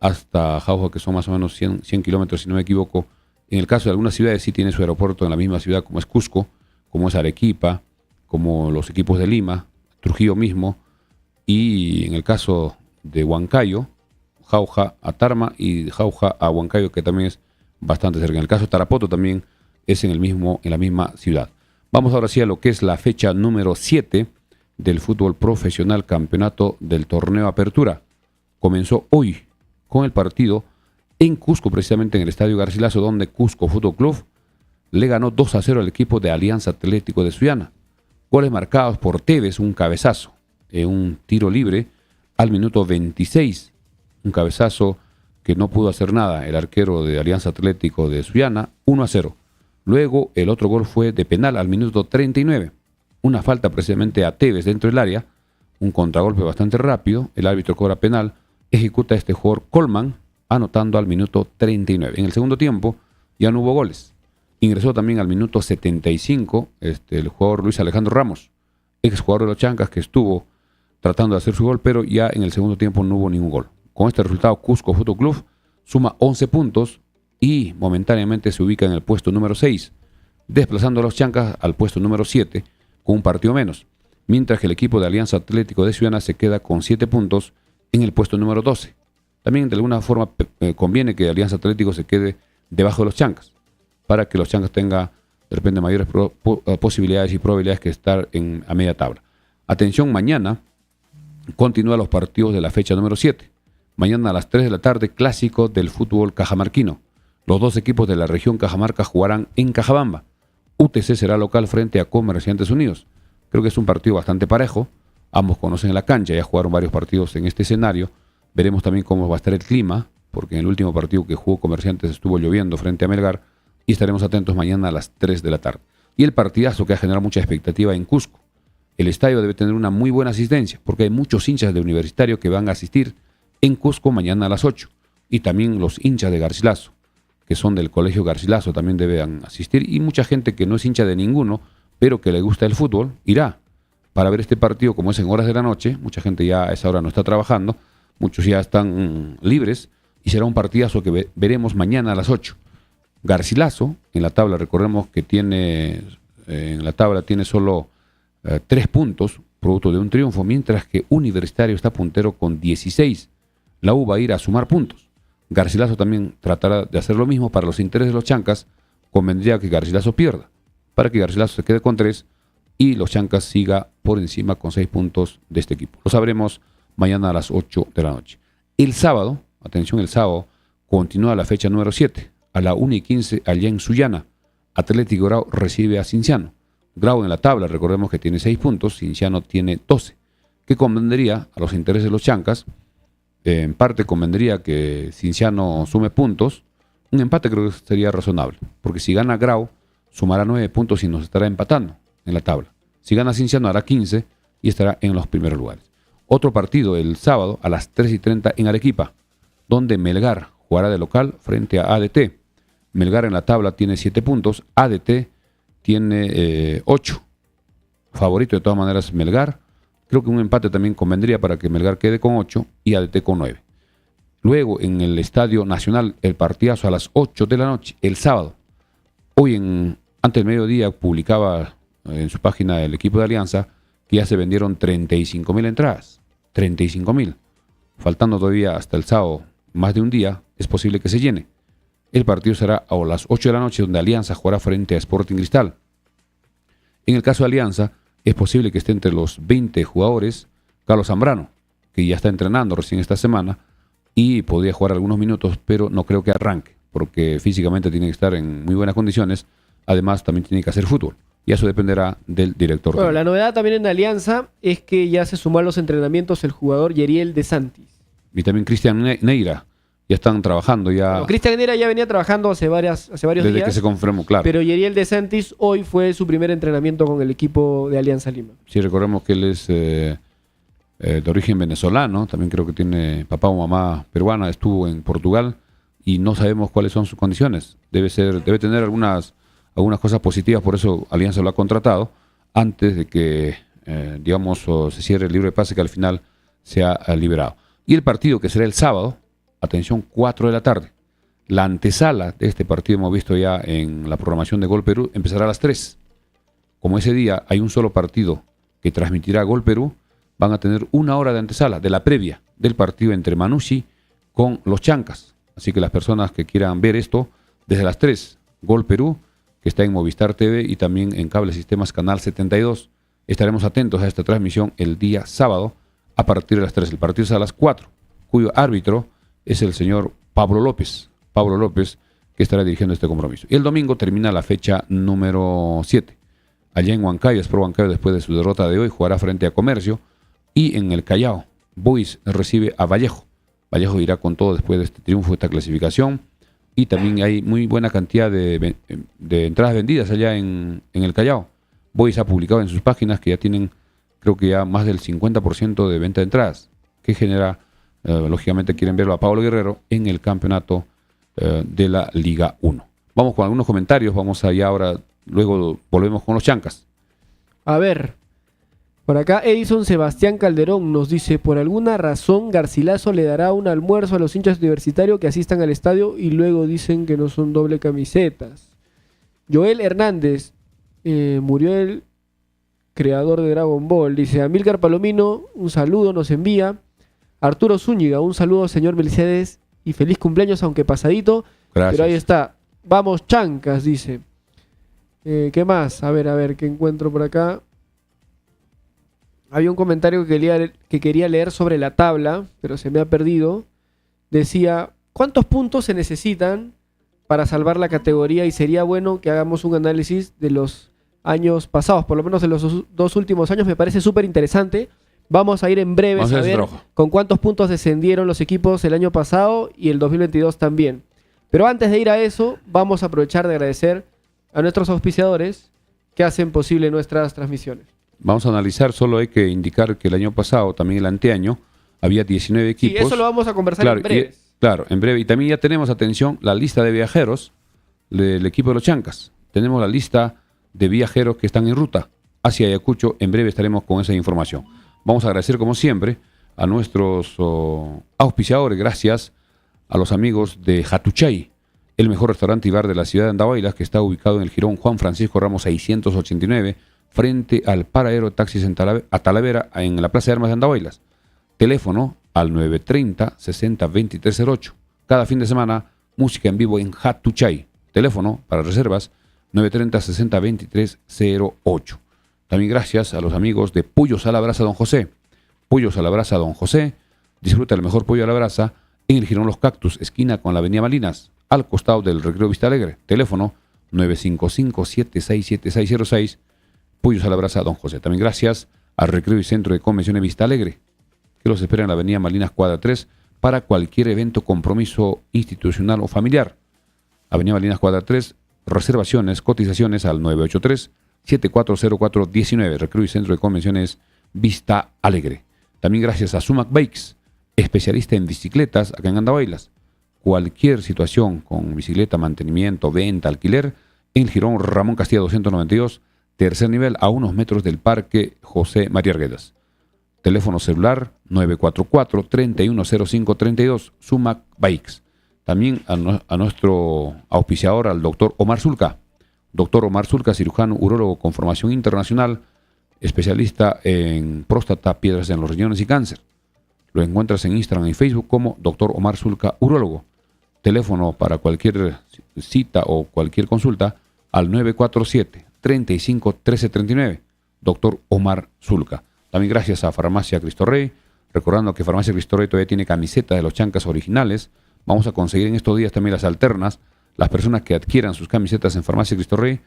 hasta Jauja, que son más o menos 100 kilómetros si no me equivoco. En el caso de algunas ciudades sí tiene su aeropuerto en la misma ciudad como es Cusco, como es Arequipa, como los equipos de Lima, Trujillo mismo, y en el caso de Huancayo, Jauja a Tarma y Jauja a Huancayo, que también es bastante cerca. En el caso de Tarapoto también es en la misma ciudad. Vamos ahora sí a lo que es la fecha número 7 del fútbol profesional, campeonato del torneo Apertura. Comenzó hoy con el partido en Cusco, precisamente en el Estadio Garcilaso, donde Cusco Fútbol Club le ganó 2-0 al equipo de Alianza Atlético de Sullana. Goles marcados por Tevez, un cabezazo, un tiro libre al minuto 26. Un cabezazo que no pudo hacer nada el arquero de Alianza Atlético de Sullana, 1-0. Luego el otro gol fue de penal al minuto 39. Una falta precisamente a Tevez dentro del área, un contragolpe bastante rápido, el árbitro cobra penal, ejecuta este jugador Colman, anotando al minuto 39. En el segundo tiempo ya no hubo goles. Ingresó también al minuto 75 el jugador Luis Alejandro Ramos, ex jugador de los Chancas, que estuvo tratando de hacer su gol, pero ya en el segundo tiempo no hubo ningún gol. Con este resultado, Cusco Fútbol Club suma 11 puntos y momentáneamente se ubica en el puesto número 6, desplazando a los Chancas al puesto número 7 con un partido menos, mientras que el equipo de Alianza Atlético de Sullana se queda con 7 puntos en el puesto número 12. También de alguna forma conviene que Alianza Atlético se quede debajo de los Chancas, para que los Chancas tengan de repente mayores posibilidades y probabilidades que estar a media tabla. Atención, mañana continúan los partidos de la fecha número 7. Mañana a las 3 de la tarde, clásico del fútbol cajamarquino. Los dos equipos de la región Cajamarca jugarán en Cajabamba. UTC será local frente a Comerciantes Unidos. Creo que es un partido bastante parejo. Ambos conocen la cancha, ya jugaron varios partidos en este escenario. Veremos también cómo va a estar el clima, porque en el último partido que jugó Comerciantes estuvo lloviendo frente a Melgar, y estaremos atentos mañana a las 3 de la tarde. Y el partidazo que ha generado mucha expectativa en Cusco. El estadio debe tener una muy buena asistencia, porque hay muchos hinchas de Universitario que van a asistir en Cusco mañana a las 8. Y también los hinchas de Garcilaso, que son del Colegio Garcilaso, también deben asistir. Y mucha gente que no es hincha de ninguno, pero que le gusta el fútbol, irá para ver este partido, como es en horas de la noche. Mucha gente ya a esa hora no está trabajando, muchos ya están libres, y será un partidazo que veremos mañana a las 8. Garcilaso, en la tabla, recordemos que tiene solo 3 puntos, producto de un triunfo, mientras que Universitario está puntero con 16. La U va a ir a sumar puntos. Garcilaso también tratará de hacer lo mismo. Para los intereses de los Chancas, convendría que Garcilaso pierda, para que Garcilaso se quede con 3 y los Chancas siga por encima con 6 puntos de este equipo. Lo sabremos mañana a las 8 de la noche. El sábado, atención, el sábado continúa la fecha número 7. A la 1:15 allá en Sullana, Atlético Grau recibe a Cinciano. Grau en la tabla, recordemos que tiene 6 puntos, Cinciano tiene 12. ¿Qué convendría a los intereses de los Chancas? En parte convendría que Cinciano sume puntos. Un empate creo que sería razonable, porque si gana Grau, sumará 9 puntos y nos estará empatando en la tabla. Si gana Cinciano, hará 15 y estará en los primeros lugares. Otro partido el sábado a las 3:30 en Arequipa, donde Melgar jugará de local frente a ADT. Melgar en la tabla tiene 7 puntos, ADT tiene 8. Favorito de todas maneras Melgar. Creo que un empate también convendría para que Melgar quede con 8 y ADT con 9. Luego en el Estadio Nacional el partidazo a las 8 de la noche, el sábado. Hoy antes del mediodía publicaba en su página el equipo de Alianza que ya se vendieron 35.000 entradas. 35.000. Faltando todavía hasta el sábado más de un día, es posible que se llene. El partido será a las 8 de la noche, donde Alianza jugará frente a Sporting Cristal. En el caso de Alianza, es posible que esté entre los 20 jugadores Carlos Zambrano, que ya está entrenando recién esta semana y podría jugar algunos minutos, pero no creo que arranque, porque físicamente tiene que estar en muy buenas condiciones. Además, también tiene que hacer fútbol. Y eso dependerá del director. Bueno, la novedad también en Alianza es que ya se sumó a los entrenamientos el jugador Yeriel de Santis. Y también Cristian Neira. Ya están trabajando. Bueno, Cristian Neira ya venía trabajando hace varios días. Desde que se confirmó, claro. Pero Yeriel de Santis hoy fue su primer entrenamiento con el equipo de Alianza Lima. Sí, recordemos que él es de origen venezolano. También creo que tiene papá o mamá peruana. Estuvo en Portugal y no sabemos cuáles son sus condiciones. Debe tener algunas algunas cosas positivas, por eso Alianza lo ha contratado, antes de que, se cierre el libro de pase, que al final sea liberado. Y el partido que será el sábado, atención, 4 de la tarde. La antesala de este partido, hemos visto ya en la programación de Gol Perú, empezará a las 3. Como ese día hay un solo partido que transmitirá Gol Perú, van a tener 1 hora de antesala, de la previa del partido entre Manucci con los Chancas. Así que las personas que quieran ver esto, desde las 3, Gol Perú, que está en Movistar TV y también en Cable Sistemas Canal 72. Estaremos atentos a esta transmisión el día sábado a partir de las 3. El partido es a las 4, cuyo árbitro es el señor Pablo López, que estará dirigiendo este compromiso. Y el domingo termina la fecha número 7. Allá en Huancayo, Sport Huancayo, después de su derrota de hoy, jugará frente a Comercio. Y en el Callao, Boys recibe a Vallejo. Vallejo irá con todo después de este triunfo, de esta clasificación. Y también hay muy buena cantidad de entradas vendidas allá en el Callao. Boys ha publicado en sus páginas que ya tienen, creo que ya más del 50% de venta de entradas, que genera, lógicamente quieren verlo a Pablo Guerrero en el campeonato de la Liga 1. Vamos con algunos comentarios, vamos allá ahora, luego volvemos con los Chancas. A ver, por acá Edison Sebastián Calderón nos dice: por alguna razón Garcilaso le dará un almuerzo a los hinchas universitarios que asistan al estadio y luego dicen que no son doble camisetas. Joel Hernández, murió el creador de Dragon Ball, dice: Amílcar Palomino, un saludo nos envía. Arturo Zúñiga, un saludo señor Mercedes y feliz cumpleaños, aunque pasadito. Gracias. Pero ahí está, vamos Chancas, dice. ¿Qué más? A ver, ¿qué encuentro por acá? Había un comentario que quería leer sobre la tabla, pero se me ha perdido. Decía: ¿cuántos puntos se necesitan para salvar la categoría? Y sería bueno que hagamos un análisis de los años pasados, por lo menos de los 2 últimos años. Me parece súper interesante. Vamos a ir en breve a ver con cuántos puntos descendieron los equipos el año pasado y el 2022 también. Pero antes de ir a eso, vamos a aprovechar de agradecer a nuestros auspiciadores que hacen posible nuestras transmisiones. Vamos a analizar, solo hay que indicar que el año pasado, también el anteaño, había 19 equipos. Sí, eso lo vamos a conversar en breve. Claro, en breve. Y también ya tenemos, atención, la lista de viajeros del equipo de los Chancas. Tenemos la lista de viajeros que están en ruta hacia Ayacucho. En breve estaremos con esa información. Vamos a agradecer, como siempre, a nuestros auspiciadores. Gracias a los amigos de Hatuchay, el mejor restaurante y bar de la ciudad de Andahuaylas, que está ubicado en el Jirón Juan Francisco Ramos 689, frente al paradero de taxis en Talavera, en la Plaza de Armas de Andahuaylas. Teléfono al 930-60-2308. Cada fin de semana, música en vivo en Hatuchay. Teléfono para reservas 930-60-2308. También gracias a los amigos de Pollos a la Brasa Don José. Pollos a la Brasa Don José. Disfruta el mejor pollo a la brasa en el Jirón Los Cactus, esquina con la Avenida Malinas, al costado del Recreo Vista Alegre. Teléfono 955-767606. Pollos a la Brasa Don José. También gracias al Recreo y Centro de Convenciones Vista Alegre, que los espera en la Avenida Malinas Cuadra 3 para cualquier evento, compromiso institucional o familiar. Avenida Malinas Cuadra 3, reservaciones, cotizaciones al 983-740419, Recreo y Centro de Convenciones Vista Alegre. También gracias a Sumac Bikes, especialista en bicicletas acá en Andahuaylas. Cualquier situación con bicicleta, mantenimiento, venta, alquiler, en el Jirón Ramón Castilla 292, tercer nivel, a unos metros del Parque José María Arguedas. Teléfono celular 944-310532, Sumac Bikes. También a nuestro auspiciador, al doctor Omar Zulca. Doctor Omar Zulca, cirujano urólogo con formación internacional, especialista en próstata, piedras en los riñones y cáncer. Lo encuentras en Instagram y Facebook como Doctor Omar Zulca, urólogo. Teléfono para cualquier cita o cualquier consulta al 947-35-1339. Doctor Omar Zulca. También gracias a Farmacia Cristo Rey. Recordando que Farmacia Cristo Rey todavía tiene camisetas de los Chancas originales. Vamos a conseguir en estos días también las alternas. Las personas que adquieran sus camisetas en Farmacia Cristo Rey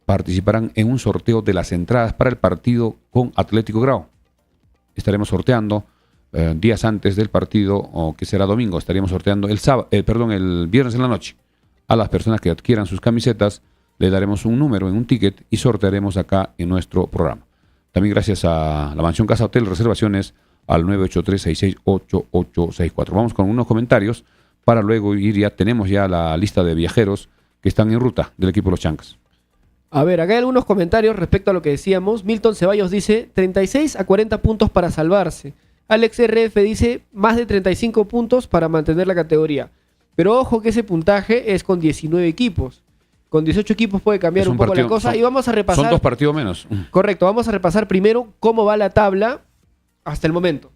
participarán en un sorteo de las entradas para el partido con Atlético Grau. Estaremos sorteando días antes del partido, o que será domingo, estaríamos sorteando el viernes en la noche. A las personas que adquieran sus camisetas le daremos un número en un ticket y sortearemos acá en nuestro programa. También gracias a la Mansión Casa Hotel, reservaciones al 983-668864. Vamos con unos comentarios para luego ir, tenemos ya la lista de viajeros que están en ruta del equipo de los Chancas. A ver, acá hay algunos comentarios respecto a lo que decíamos. Milton Ceballos dice 36 a 40 puntos para salvarse. Alex RF dice más de 35 puntos para mantener la categoría. Pero ojo que ese puntaje es con 19 equipos. Con 18 equipos puede cambiar un poco la cosa. Y vamos a repasar. Son 2 partidos menos. Correcto, vamos a repasar primero cómo va la tabla hasta el momento.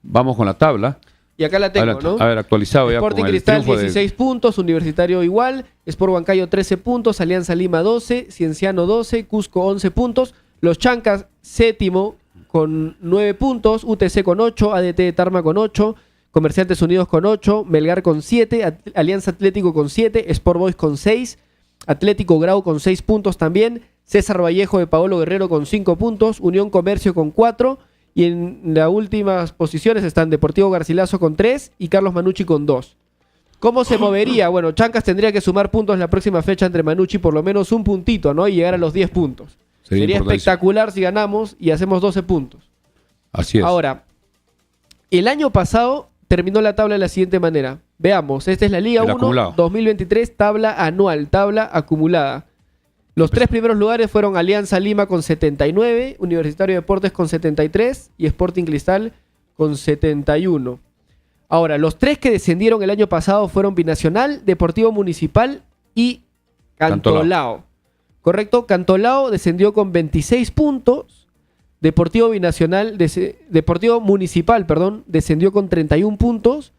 Vamos con la tabla. Y acá la tengo, ¿no? A ver, actualizado ya Sporting con el Cristal triunfo 16 puntos, Universitario igual, Sport Huancayo 13 puntos, Alianza Lima 12, Cienciano 12, Cusco 11 puntos, Los Chancas séptimo con 9 puntos, UTC con 8, ADT de Tarma con 8, Comerciantes Unidos con 8, Melgar con 7, Alianza Atlético con 7, Sport Boys con 6, Atlético Grau con 6 puntos también, César Vallejo de Paolo Guerrero con 5 puntos, Unión Comercio con 4, y en las últimas posiciones están Deportivo Garcilaso con 3 y Carlos Manucci con 2. ¿Cómo se movería? Bueno, Chancas tendría que sumar puntos en la próxima fecha entre Manucci, por lo menos un puntito, ¿no? Y llegar a los 10 puntos. Sería espectacular si ganamos y hacemos 12 puntos. Así es. Ahora, el año pasado terminó la tabla de la siguiente manera. Veamos, esta es la Liga 1 2023, tabla anual, tabla acumulada. Los 3 primeros lugares fueron Alianza Lima con 79, Universitario de Deportes con 73 y Sporting Cristal con 71. Ahora, los 3 que descendieron el año pasado fueron Binacional, Deportivo Municipal y Cantolao. ¿Correcto? Cantolao descendió con 26 puntos, Deportivo Municipal, descendió con 31 puntos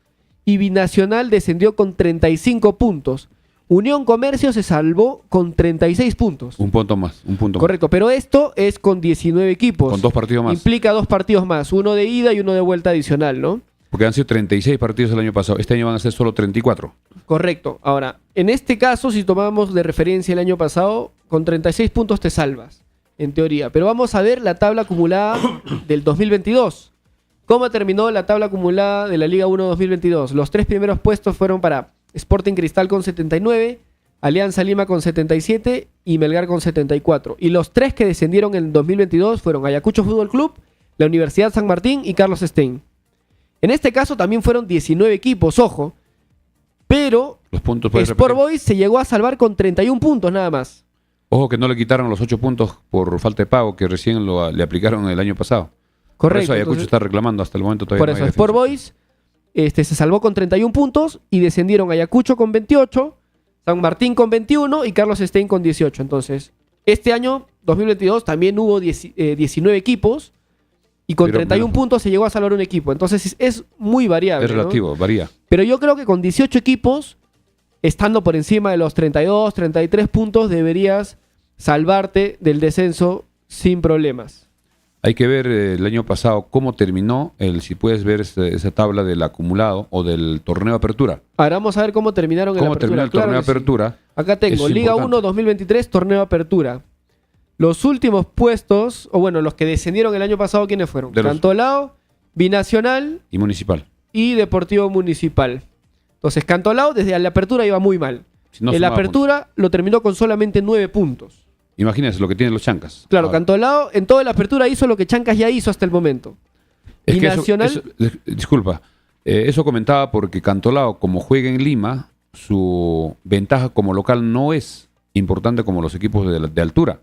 y Binacional descendió con 35 puntos. Unión Comercio se salvó con 36 puntos. Un punto más. Correcto, pero esto es con 19 equipos. Con 2 partidos más. Implica 2 partidos más, uno de ida y uno de vuelta adicional, ¿no? Porque han sido 36 partidos el año pasado. Este año van a ser solo 34. Correcto. Ahora, en este caso, si tomamos de referencia el año pasado, con 36 puntos te salvas, en teoría. Pero vamos a ver la tabla acumulada del 2022. ¿Cómo terminó la tabla acumulada de la Liga 1 2022? Los 3 primeros puestos fueron para Sporting Cristal con 79, Alianza Lima con 77 y Melgar con 74. Y los 3 que descendieron en 2022 fueron Ayacucho Fútbol Club, la Universidad San Martín y Carlos Stein. En este caso también fueron 19 equipos, ojo, pero Sport Boys se llegó a salvar con 31 puntos nada más. Ojo que no le quitaron los 8 puntos por falta de pago que recién le aplicaron el año pasado. Correcto. Por eso Ayacucho está reclamando hasta el momento todavía. Por eso, Sport Boys se salvó con 31 puntos y descendieron Ayacucho con 28, San Martín con 21 y Carlos Stein con 18. Entonces, este año, 2022, también hubo 19 equipos y con 31 puntos se llegó a salvar un equipo. Entonces, es muy variable. Es relativo, ¿no? Varía. Pero yo creo que con 18 equipos, estando por encima de los 32, 33 puntos, deberías salvarte del descenso sin problemas. Hay que ver el año pasado cómo terminó, si puedes ver esa tabla del acumulado o del torneo de apertura. Ahora vamos a ver cómo terminaron en la apertura. Terminó el torneo de apertura. Sí. Acá tengo Liga 1 2023, torneo de apertura. Los últimos puestos, o bueno, los que descendieron el año pasado, ¿quiénes fueron? Cantolao, Binacional y Municipal. Y Deportivo Municipal. Entonces, Cantolao desde la apertura iba muy mal. En la apertura lo terminó con solamente 9 puntos. Imagínense lo que tienen los Chancas. Claro, Cantolao en toda la apertura hizo lo que Chancas ya hizo hasta el momento. Es que disculpa, eso comentaba porque Cantolao, como juega en Lima, su ventaja como local no es importante como los equipos de altura.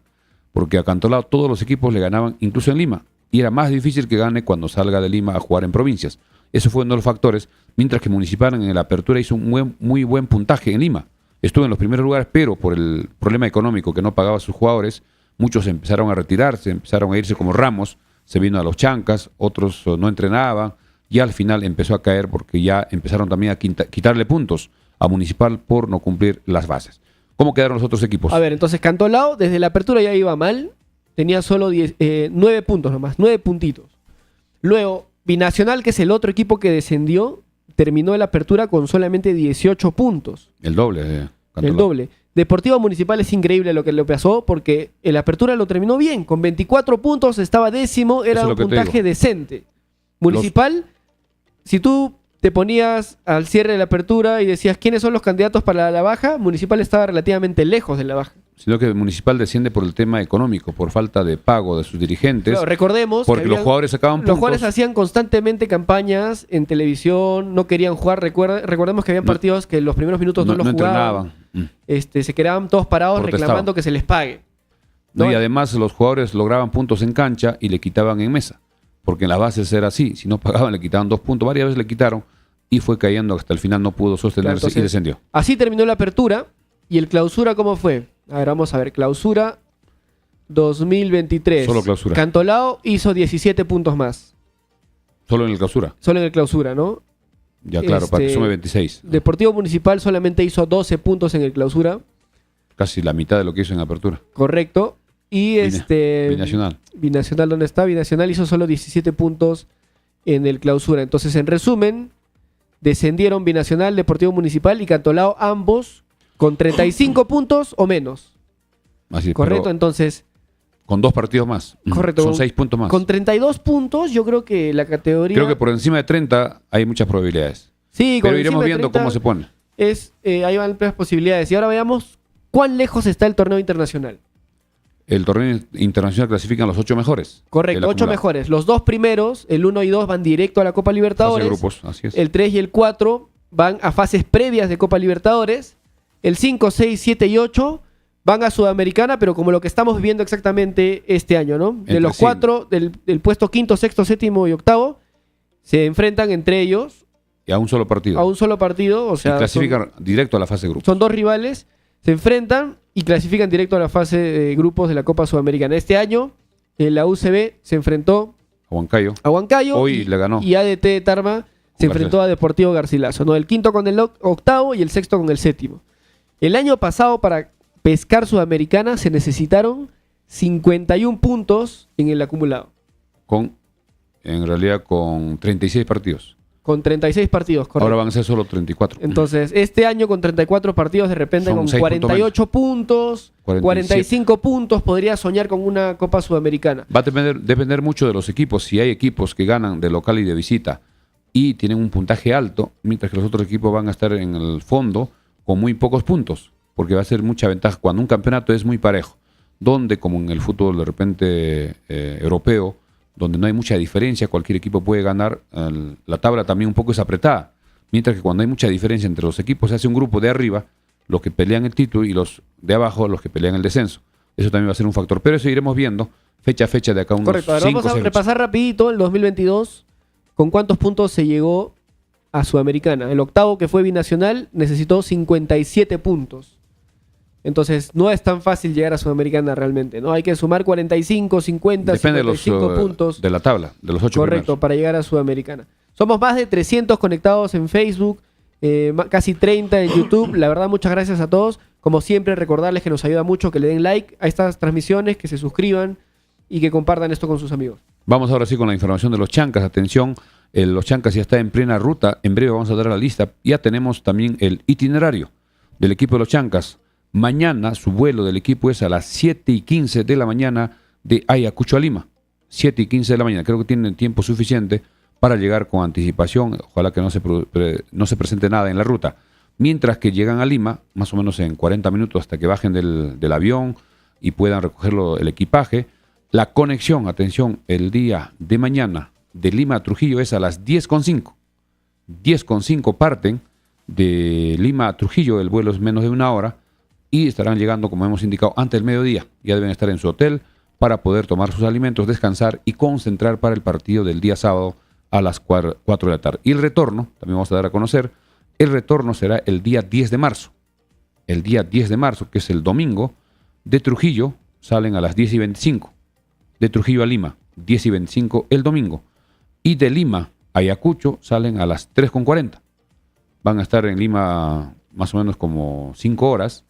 Porque a Cantolao todos los equipos le ganaban, incluso en Lima. Y era más difícil que gane cuando salga de Lima a jugar en provincias. Eso fue uno de los factores. Mientras que Municipal en la apertura hizo un muy buen puntaje en Lima. Estuvo en los primeros lugares, pero por el problema económico que no pagaba a sus jugadores, muchos empezaron a retirarse, empezaron a irse como Ramos, se vino a los Chancas, otros no entrenaban, y al final empezó a caer porque ya empezaron también a quitarle puntos a Municipal por no cumplir las bases. ¿Cómo quedaron los otros equipos? A ver, entonces Cantolao desde la apertura ya iba mal, tenía solo 9 puntos nomás, 9 puntitos. Luego, Binacional, que es el otro equipo que descendió, terminó la apertura con solamente 18 puntos. El doble. El doble. Deportivo Municipal es increíble lo que le pasó porque el apertura lo terminó bien. Con 24 puntos estaba décimo, era un puntaje decente. Municipal, si tú te ponías al cierre de la apertura y decías quiénes son los candidatos para la baja, Municipal estaba relativamente lejos de la baja. sino que el Municipal desciende por el tema económico, por falta de pago de sus dirigentes. Claro, recordemos porque que los jugadores sacaban puntos. los jugadores hacían constantemente campañas en televisión, no querían jugar. Recordemos que habían partidos que en los primeros minutos no los jugaban. entrenaban. Se quedaban todos parados Protestaban. reclamando que se les pague. No, y además los jugadores lograban puntos en cancha y le quitaban en mesa, porque en las bases era así, si no pagaban le quitaban 2 puntos, varias veces le quitaron y fue cayendo hasta el final, no pudo sostenerse. Entonces, y descendió. Así terminó la apertura. ¿Y el clausura cómo fue? A ver, vamos a ver. Clausura 2023. Solo clausura. Cantolao hizo 17 puntos más. Solo en el clausura. Solo en el clausura, ¿no? Ya, claro, para que sume 26. Deportivo Municipal solamente hizo 12 puntos en el clausura. Casi la mitad de lo que hizo en apertura. Correcto. Y Binacional. Binacional, ¿dónde está? Binacional hizo solo 17 puntos en el clausura. Entonces, en resumen, descendieron Binacional, Deportivo Municipal y Cantolao, ambos con 35 puntos o menos. Así, correcto, entonces. Con 2 partidos más. Correcto. Son 6 puntos más. Con 32 puntos, yo creo que la categoría. Creo que por encima de 30 hay muchas probabilidades. Sí, pero iremos viendo cómo se pone. Hay amplias posibilidades. Y ahora veamos cuán lejos está el torneo internacional. El torneo internacional clasifican los 8 mejores. Correcto, 8 mejores. Los 2 primeros, el 1 y 2, van directo a la Copa Libertadores. Fase de grupos, así es. El 3 y el 4 van a fases previas de Copa Libertadores. El 5, 6, 7 y 8 van a Sudamericana, pero como lo que estamos viviendo exactamente este año, ¿no? De los 4, del puesto quinto, sexto, séptimo y octavo, se enfrentan entre ellos. Y a un solo partido. A un solo partido, o sea. Y clasifican directo a la fase de grupos. Son 2 rivales, se enfrentan y clasifican directo a la fase de grupos de la Copa Sudamericana. Este año, la UCB se enfrentó a Huancayo. Hoy le ganó. Y ADT de Tarma se enfrentó a Deportivo Garcilaso, ¿no? El quinto con el octavo y el sexto con el séptimo. El año pasado, para pescar Sudamericana, se necesitaron 51 puntos en el acumulado. En realidad, con 36 partidos. Con 36 partidos, correcto. Ahora van a ser solo 34. Entonces, este año con 34 partidos, de repente con 48 puntos, 45 puntos, podría soñar con una Copa Sudamericana. Va a depender mucho de los equipos. Si hay equipos que ganan de local y de visita y tienen un puntaje alto, mientras que los otros equipos van a estar en el fondo con muy pocos puntos, porque va a ser mucha ventaja cuando un campeonato es muy parejo, donde como en el fútbol de repente europeo, donde no hay mucha diferencia, cualquier equipo puede ganar, la tabla también un poco es apretada, mientras que cuando hay mucha diferencia entre los equipos se hace un grupo de arriba, los que pelean el título, y los de abajo, los que pelean el descenso. Eso también va a ser un factor, pero eso iremos viendo fecha a fecha de acá unos 5 o 6 Correcto, vamos a repasar rapidito el 2022, con cuántos puntos se llegó a Sudamericana. El octavo, que fue Binacional, necesitó 57 puntos. Entonces no es tan fácil llegar a Sudamericana realmente, ¿no? Hay que sumar 45, 50, depende 55 puntos. De la tabla, de los 8 correcto, primeros. Para llegar a Sudamericana. Somos más de 300 conectados en Facebook, casi 30 en YouTube. La verdad, muchas gracias a todos. Como siempre, recordarles que nos ayuda mucho que le den like a estas transmisiones, que se suscriban y que compartan esto con sus amigos. Vamos ahora sí con la información de los Chancas. Atención, los Chancas ya está en plena ruta. En breve vamos a dar la lista. Ya tenemos también el itinerario del equipo de los Chancas. Mañana su vuelo del equipo es a las 7:15 de la mañana de Ayacucho a Lima. 7:15 de la mañana. Creo que tienen tiempo suficiente para llegar con anticipación. Ojalá que no se presente nada en la ruta. Mientras que llegan a Lima, más o menos en 40 minutos hasta que bajen del avión y puedan recoger el equipaje. La conexión, atención, el día de mañana de Lima a Trujillo es a las 10:05. 10:05 parten de Lima a Trujillo, el vuelo es menos de 1 hora y estarán llegando, como hemos indicado, antes del mediodía. Ya deben estar en su hotel para poder tomar sus alimentos, descansar y concentrar para el partido del día sábado a las 4 de la tarde. Y el retorno, también vamos a dar a conocer, el retorno será el día 10 de marzo. El día 10 de marzo, que es el domingo, de Trujillo salen a las 10:25. De Trujillo a Lima, 10:25 el domingo. Y de Lima a Ayacucho salen a las 3:40. Van a estar en Lima más o menos como 5 horas.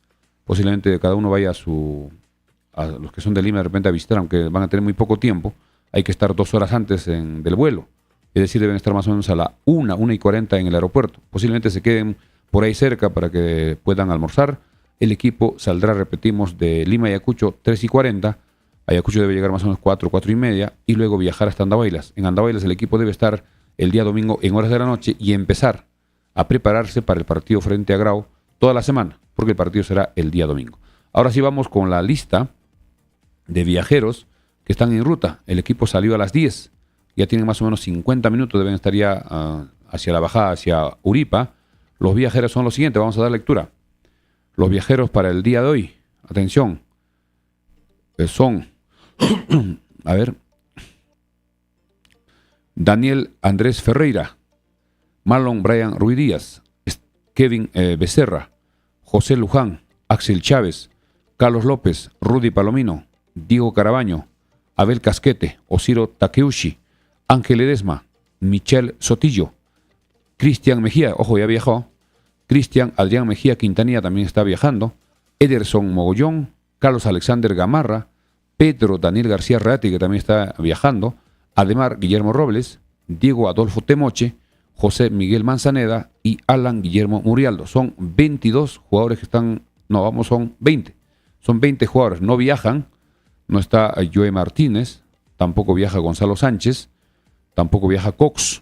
Posiblemente cada uno vaya a los que son de Lima de repente a visitar, aunque van a tener muy poco tiempo. Hay que estar 2 horas antes del vuelo. Es decir, deben estar más o menos a la 1:40 en el aeropuerto. Posiblemente se queden por ahí cerca para que puedan almorzar. El equipo saldrá, repetimos, de Lima a Ayacucho 3:40. Ayacucho debe llegar más o menos 4:30 y luego viajar hasta Andahuaylas. En Andahuaylas el equipo debe estar el día domingo en horas de la noche y empezar a prepararse para el partido frente a Grau toda la semana, porque el partido será el día domingo. Ahora sí vamos con la lista de viajeros que están en ruta. El equipo salió a las 10. Ya tienen más o menos 50 minutos, deben estar ya hacia la bajada, hacia Uripa. Los viajeros son los siguientes, vamos a dar lectura. Los viajeros para el día de hoy, atención, son, a ver, Daniel Andrés Ferreira, Marlon Brian Ruiz Díaz, Kevin Becerra, José Luján, Axel Chávez, Carlos López, Rudy Palomino, Diego Carabaño, Abel Casquete, Osiro Takeuchi, Ángel Ledesma, Michel Sotillo, Cristian Mejía, ojo, ya viajó, Cristian Adrián Mejía Quintanilla también está viajando, Ederson Mogollón, Carlos Alexander Gamarra, Pedro Daniel García Reati, que también está viajando, Ademar Guillermo Robles, Diego Adolfo Temoche, José Miguel Manzaneda y Alan Guillermo Murialdo. Son 22 jugadores que están, son 20. Son 20 jugadores, no viajan, no está Joe Martínez, tampoco viaja Gonzalo Sánchez, tampoco viaja Cox.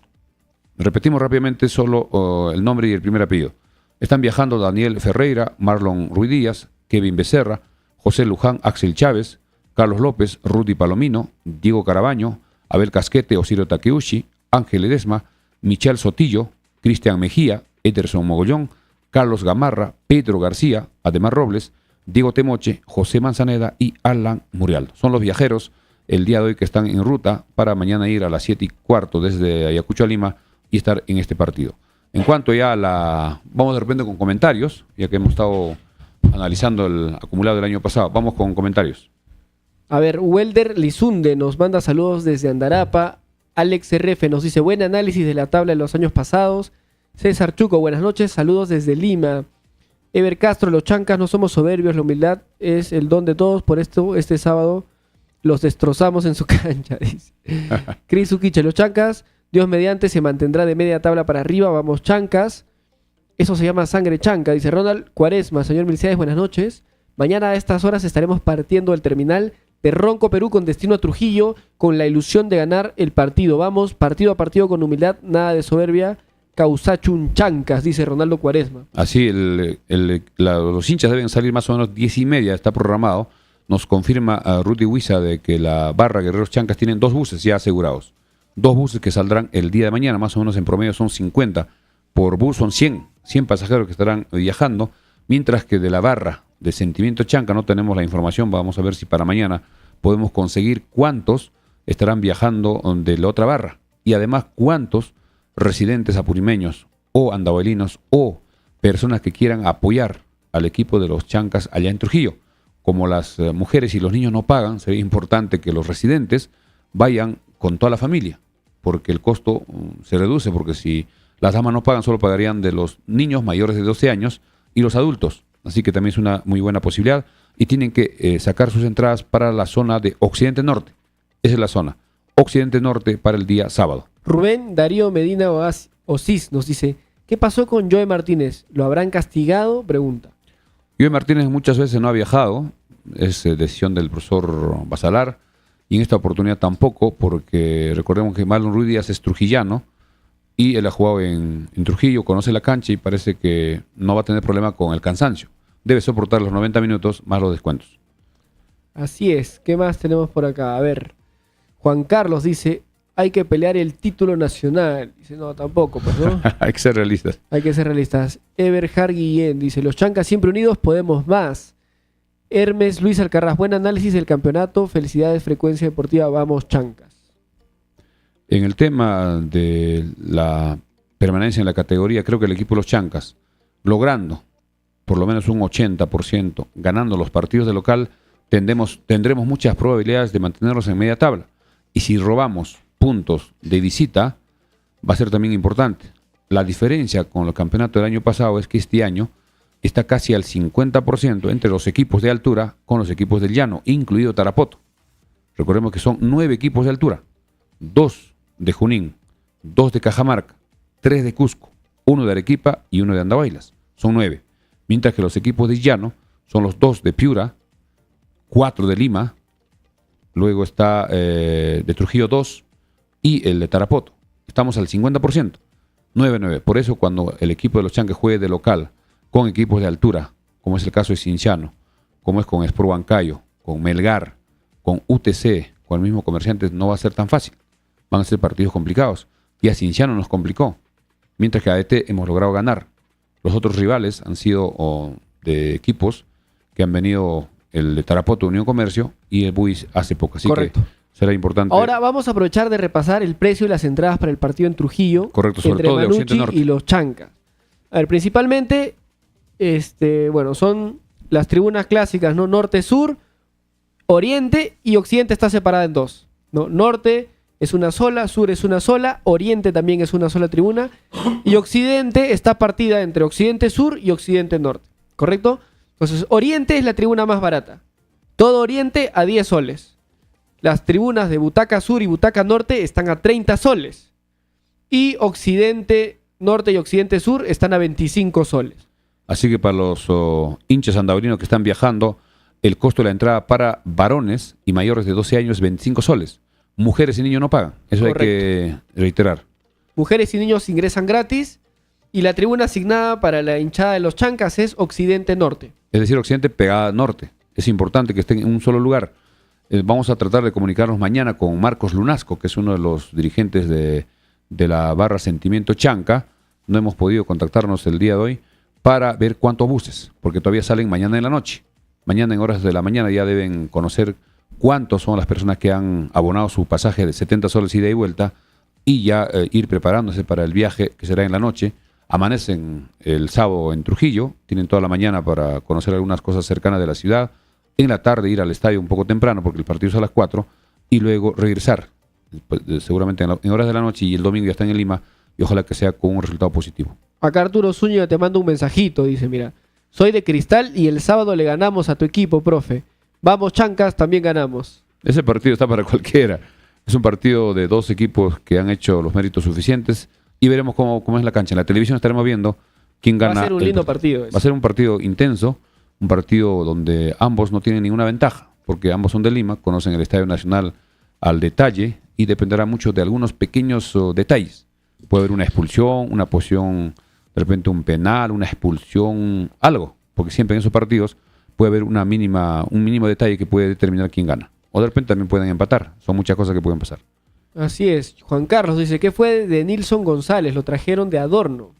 Repetimos rápidamente solo el nombre y el primer apellido. Están viajando Daniel Ferreira, Marlon Ruiz Díaz, Kevin Becerra, José Luján, Axel Chávez, Carlos López, Rudy Palomino, Diego Carabaño, Abel Casquete, Osiro Takeuchi, Ángel Ledesma, Michel Sotillo, Cristian Mejía, Ederson Mogollón, Carlos Gamarra, Pedro García, Ademar Robles, Diego Temoche, José Manzaneda y Alan Murialdo. Son los viajeros el día de hoy que están en ruta para mañana ir a las 7:15 desde Ayacucho a Lima y estar en este partido. En cuanto ya a la... Vamos de repente con comentarios, ya que hemos estado analizando el acumulado del año pasado. Vamos con comentarios. A ver, Welder Lizunde nos manda saludos desde Andarapa. Alex RF nos dice, buen análisis de la tabla de los años pasados. César Chuco, buenas noches, saludos desde Lima. Ever Castro, los chancas no somos soberbios, la humildad es el don de todos, por esto este sábado los destrozamos en su cancha, dice. Cris Uquiche, los chancas, Dios mediante se mantendrá de media tabla para arriba, vamos chancas. Eso se llama sangre chanca, dice Ronald Cuaresma. Señor Milciades, buenas noches. Mañana a estas horas estaremos partiendo el terminal de Ronco, Perú, con destino a Trujillo, con la ilusión de ganar el partido. Vamos partido a partido con humildad, nada de soberbia. Causachun chancas, dice Ronaldo Cuaresma. Así, los hinchas deben salir más o menos 10:30, está programado. Nos confirma a Rudy Huiza de que la barra Guerreros Chancas tienen 2 buses ya asegurados. 2 buses que saldrán el día de mañana, más o menos en promedio son 50. Por bus son 100 pasajeros que estarán viajando, mientras que de la barra de Sentimiento Chanca no tenemos la información. Vamos a ver si para mañana podemos conseguir cuántos estarán viajando de la otra barra y además cuántos residentes apurimeños o andahuaylinos o personas que quieran apoyar al equipo de los Chancas allá en Trujillo. Como las mujeres y los niños no pagan, sería importante que los residentes vayan con toda la familia, porque el costo se reduce, porque si las damas no pagan, solo pagarían de los niños mayores de 12 años y los adultos. Así que también es una muy buena posibilidad. Y tienen que sacar sus entradas para la zona de Occidente Norte. Esa es la zona. Occidente Norte para el día sábado. Rubén Darío Medina Osís nos dice, ¿qué pasó con Joe Martínez? ¿Lo habrán castigado? Pregunta. Joe Martínez muchas veces no ha viajado. Es decisión del profesor Basalar. Y en esta oportunidad tampoco, porque recordemos que Marlon Ruiz Díaz es trujillano. Y él ha jugado en Trujillo, conoce la cancha y parece que no va a tener problema con el cansancio. Debe soportar los 90 minutos más los descuentos. Así es. ¿Qué más tenemos por acá? A ver. Juan Carlos dice, hay que pelear el título nacional. Dice, no, tampoco, pues, ¿no? Hay que ser realistas. Hay que ser realistas. Eberhard Guillén dice, los chancas siempre unidos podemos más. Hermes Luis Alcarraz, buen análisis del campeonato. Felicidades, Frecuencia Deportiva, vamos chancas. En el tema de la permanencia en la categoría, creo que el equipo de los Chancas, logrando por lo menos un 80%, ganando los partidos de local, tendremos muchas probabilidades de mantenerlos en media tabla. Y si robamos puntos de visita, va a ser también importante. La diferencia con el campeonato del año pasado es que este año está casi al 50% entre los equipos de altura con los equipos del llano, incluido Tarapoto. Recordemos que son 9 equipos de altura, 2 de Junín, 2 de Cajamarca, 3 de Cusco, 1 de Arequipa y 1 de Andahuaylas. Son 9. Mientras que los equipos de llano son los 2 de Piura, 4 de Lima, luego está de Trujillo 2 y el de Tarapoto. Estamos al 50%, 9-9. Por eso cuando el equipo de los Chancas juegue de local con equipos de altura, como es el caso de Cinciano, como es con Sport Huancayo, con Melgar, con UTC, con el mismo Comerciantes, no va a ser tan fácil. Van a ser partidos complicados. Y a Cienciano nos complicó. Mientras que a ADT hemos logrado ganar. Los otros rivales han sido de equipos que han venido, el de Tarapoto, Unión Comercio, y el Buis hace poco. Así Correcto. que será importante. Ahora vamos a aprovechar de repasar el precio y las entradas para el partido en Trujillo. Correcto, sobre entre todo de Manucci Occidente Norte. y los Chancas. A ver, principalmente, bueno, son las tribunas clásicas, ¿no? Norte-Sur, Oriente y Occidente está separada en dos, ¿no? Norte es una sola, Sur es una sola, Oriente también es una sola tribuna y Occidente está partida entre Occidente-Sur y Occidente-Norte, ¿correcto? Entonces, Oriente es la tribuna más barata. Todo Oriente a 10 soles. Las tribunas de Butaca Sur y Butaca Norte están a 30 soles. Y Occidente Norte y Occidente Sur están a 25 soles. Así que para los hinchas andaverinos que están viajando, el costo de la entrada para varones y mayores de 12 años es 25 soles. Mujeres y niños no pagan. Eso correcto. Hay que reiterar. Mujeres y niños ingresan gratis y la tribuna asignada para la hinchada de los Chancas es Occidente Norte. Es decir, Occidente pegada Norte. Es importante que estén en un solo lugar. Vamos a tratar de comunicarnos mañana con Marcos Lunasco, que es uno de los dirigentes de la barra Sentimiento Chanca. No hemos podido contactarnos el día de hoy para ver cuántos buses, porque todavía salen mañana en la noche. Mañana en horas de la mañana ya deben conocer cuántos son las personas que han abonado su pasaje de 70 soles ida y vuelta y ya ir preparándose para el viaje que será en la noche. Amanecen el sábado en Trujillo, tienen toda la mañana para conocer algunas cosas cercanas de la ciudad. En la tarde ir al estadio un poco temprano porque el partido es a las 4 y luego regresar, seguramente en horas de la noche, y el domingo ya están en Lima y ojalá que sea con un resultado positivo. Acá Arturo Zúñiga te manda un mensajito, dice, mira, soy de Cristal y el sábado le ganamos a tu equipo, profe. Vamos Chancas, también ganamos. Ese partido está para cualquiera. Es un partido de dos equipos que han hecho los méritos suficientes y veremos cómo es la cancha. En la televisión estaremos viendo quién gana. Va a ser un lindo partido. Va a ser un partido intenso, un partido donde ambos no tienen ninguna ventaja, porque ambos son de Lima, conocen el Estadio Nacional al detalle y dependerá mucho de algunos pequeños detalles. Puede haber una expulsión, una posición, de repente un penal, una expulsión, algo, porque siempre en esos partidos puede haber un mínimo detalle que puede determinar quién gana. O de repente también pueden empatar, son muchas cosas que pueden pasar. Así es. Juan Carlos dice, ¿qué fue de Nilson González? Lo trajeron de adorno.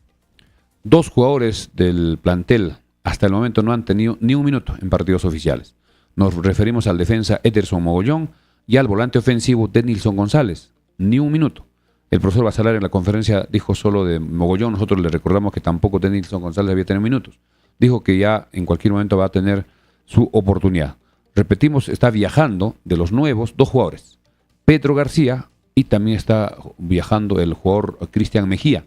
2 jugadores del plantel hasta el momento no han tenido ni un minuto en partidos oficiales. Nos referimos al defensa Ederson Mogollón y al volante ofensivo de Nilson González. Ni un minuto. El profesor Basalar en la conferencia dijo solo de Mogollón. Nosotros le recordamos que tampoco de Nilson González había tenido minutos. Dijo que ya en cualquier momento va a tener su oportunidad. Repetimos, está viajando de los nuevos 2 jugadores. Pedro García y también está viajando el jugador Cristian Mejía.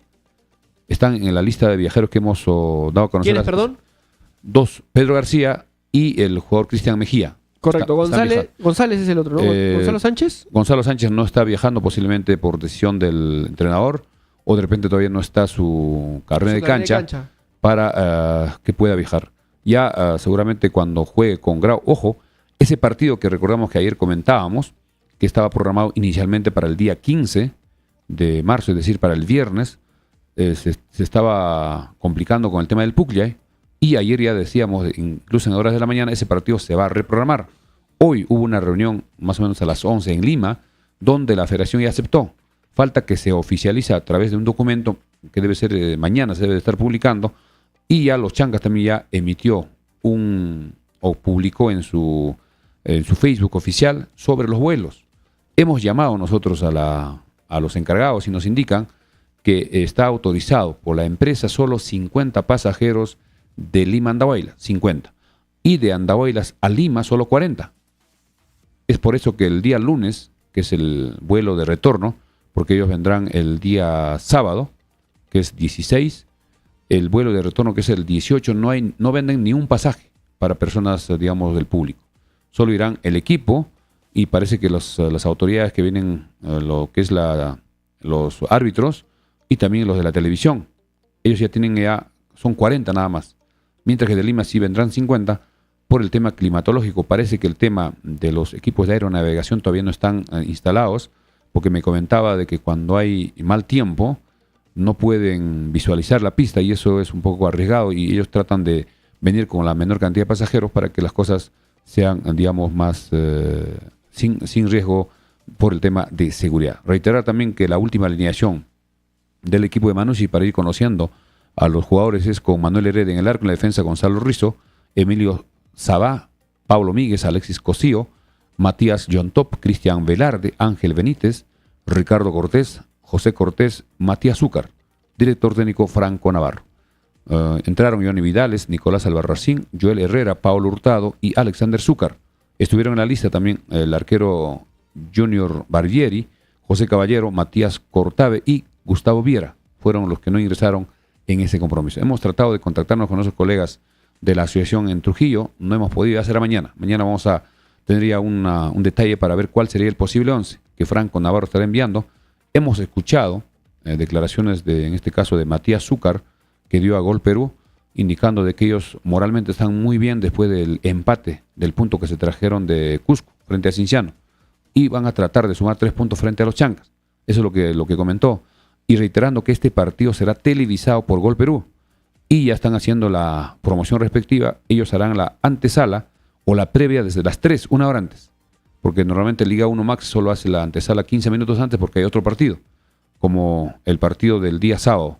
Están en la lista de viajeros que hemos dado a conocer. ¿Quiénes, perdón? 2, Pedro García y el jugador Cristian Mejía. Correcto, González es el otro, ¿no? ¿Gonzalo Sánchez? Gonzalo Sánchez no está viajando posiblemente por decisión del entrenador o de repente todavía no está su carnet de cancha para que pueda viajar. Ya seguramente cuando juegue con Grau, ojo, ese partido que recordamos que ayer comentábamos, que estaba programado inicialmente para el día 15 de marzo, es decir, para el viernes, se estaba complicando con el tema del Pucllay. Y ayer ya decíamos, incluso en horas de la mañana, ese partido se va a reprogramar. Hoy hubo una reunión más o menos a las 11 en Lima, donde la federación ya aceptó. Falta que se oficialice a través de un documento que debe ser mañana, se debe de estar publicando. Y ya los Chancas también ya emitió o publicó en su Facebook oficial sobre los vuelos. Hemos llamado nosotros a los encargados y nos indican que está autorizado por la empresa solo 50 pasajeros de Lima a Andahuaylas, 50. Y de Andahuaylas a Lima solo 40. Es por eso que el día lunes, que es el vuelo de retorno, porque ellos vendrán el día sábado, que es 16, el vuelo de retorno que es el 18, no venden ni un pasaje para personas, digamos, del público. Solo irán el equipo y parece que las autoridades que vienen, lo que es los árbitros y también los de la televisión. Ellos son 40 nada más. Mientras que de Lima sí vendrán 50 por el tema climatológico. Parece que el tema de los equipos de aeronavegación todavía no están instalados, porque me comentaba de que cuando hay mal tiempo no pueden visualizar la pista y eso es un poco arriesgado y ellos tratan de venir con la menor cantidad de pasajeros para que las cosas sean, digamos, más sin riesgo por el tema de seguridad. Reiterar también que la última alineación del equipo de Manucci para ir conociendo a los jugadores es con Manuel Heredia en el arco, en la defensa Gonzalo Rizo, Emilio Sabá, Pablo Míguez, Alexis Cosío, Matías John Top, Cristian Velarde, Ángel Benítez, Ricardo Cortés, José Cortés, Matías Zúcar, director técnico Franco Navarro. Entraron Johnny Vidales, Nicolás Albarracín, Joel Herrera, Paulo Hurtado y Alexander Zúcar. Estuvieron en la lista también el arquero Junior Barbieri, José Caballero, Matías Cortave y Gustavo Viera. Fueron los que no ingresaron en ese compromiso. Hemos tratado de contactarnos con nuestros colegas de la asociación en Trujillo, no hemos podido hacer a mañana. Mañana vamos a tener ya un detalle para ver cuál sería el posible 11 que Franco Navarro estará enviando. Hemos escuchado declaraciones en este caso de Matías Zúcar, que dio a Gol Perú, indicando de que ellos moralmente están muy bien después del empate del punto que se trajeron de Cusco frente a Cinciano, y van a tratar de sumar 3 puntos frente a los Chancas. Eso es lo que comentó, y reiterando que este partido será televisado por Gol Perú, y ya están haciendo la promoción respectiva. Ellos harán la antesala o la previa desde las 3, una hora antes, porque normalmente Liga 1 Max solo hace la antesala 15 minutos antes porque hay otro partido, como el partido del día sábado.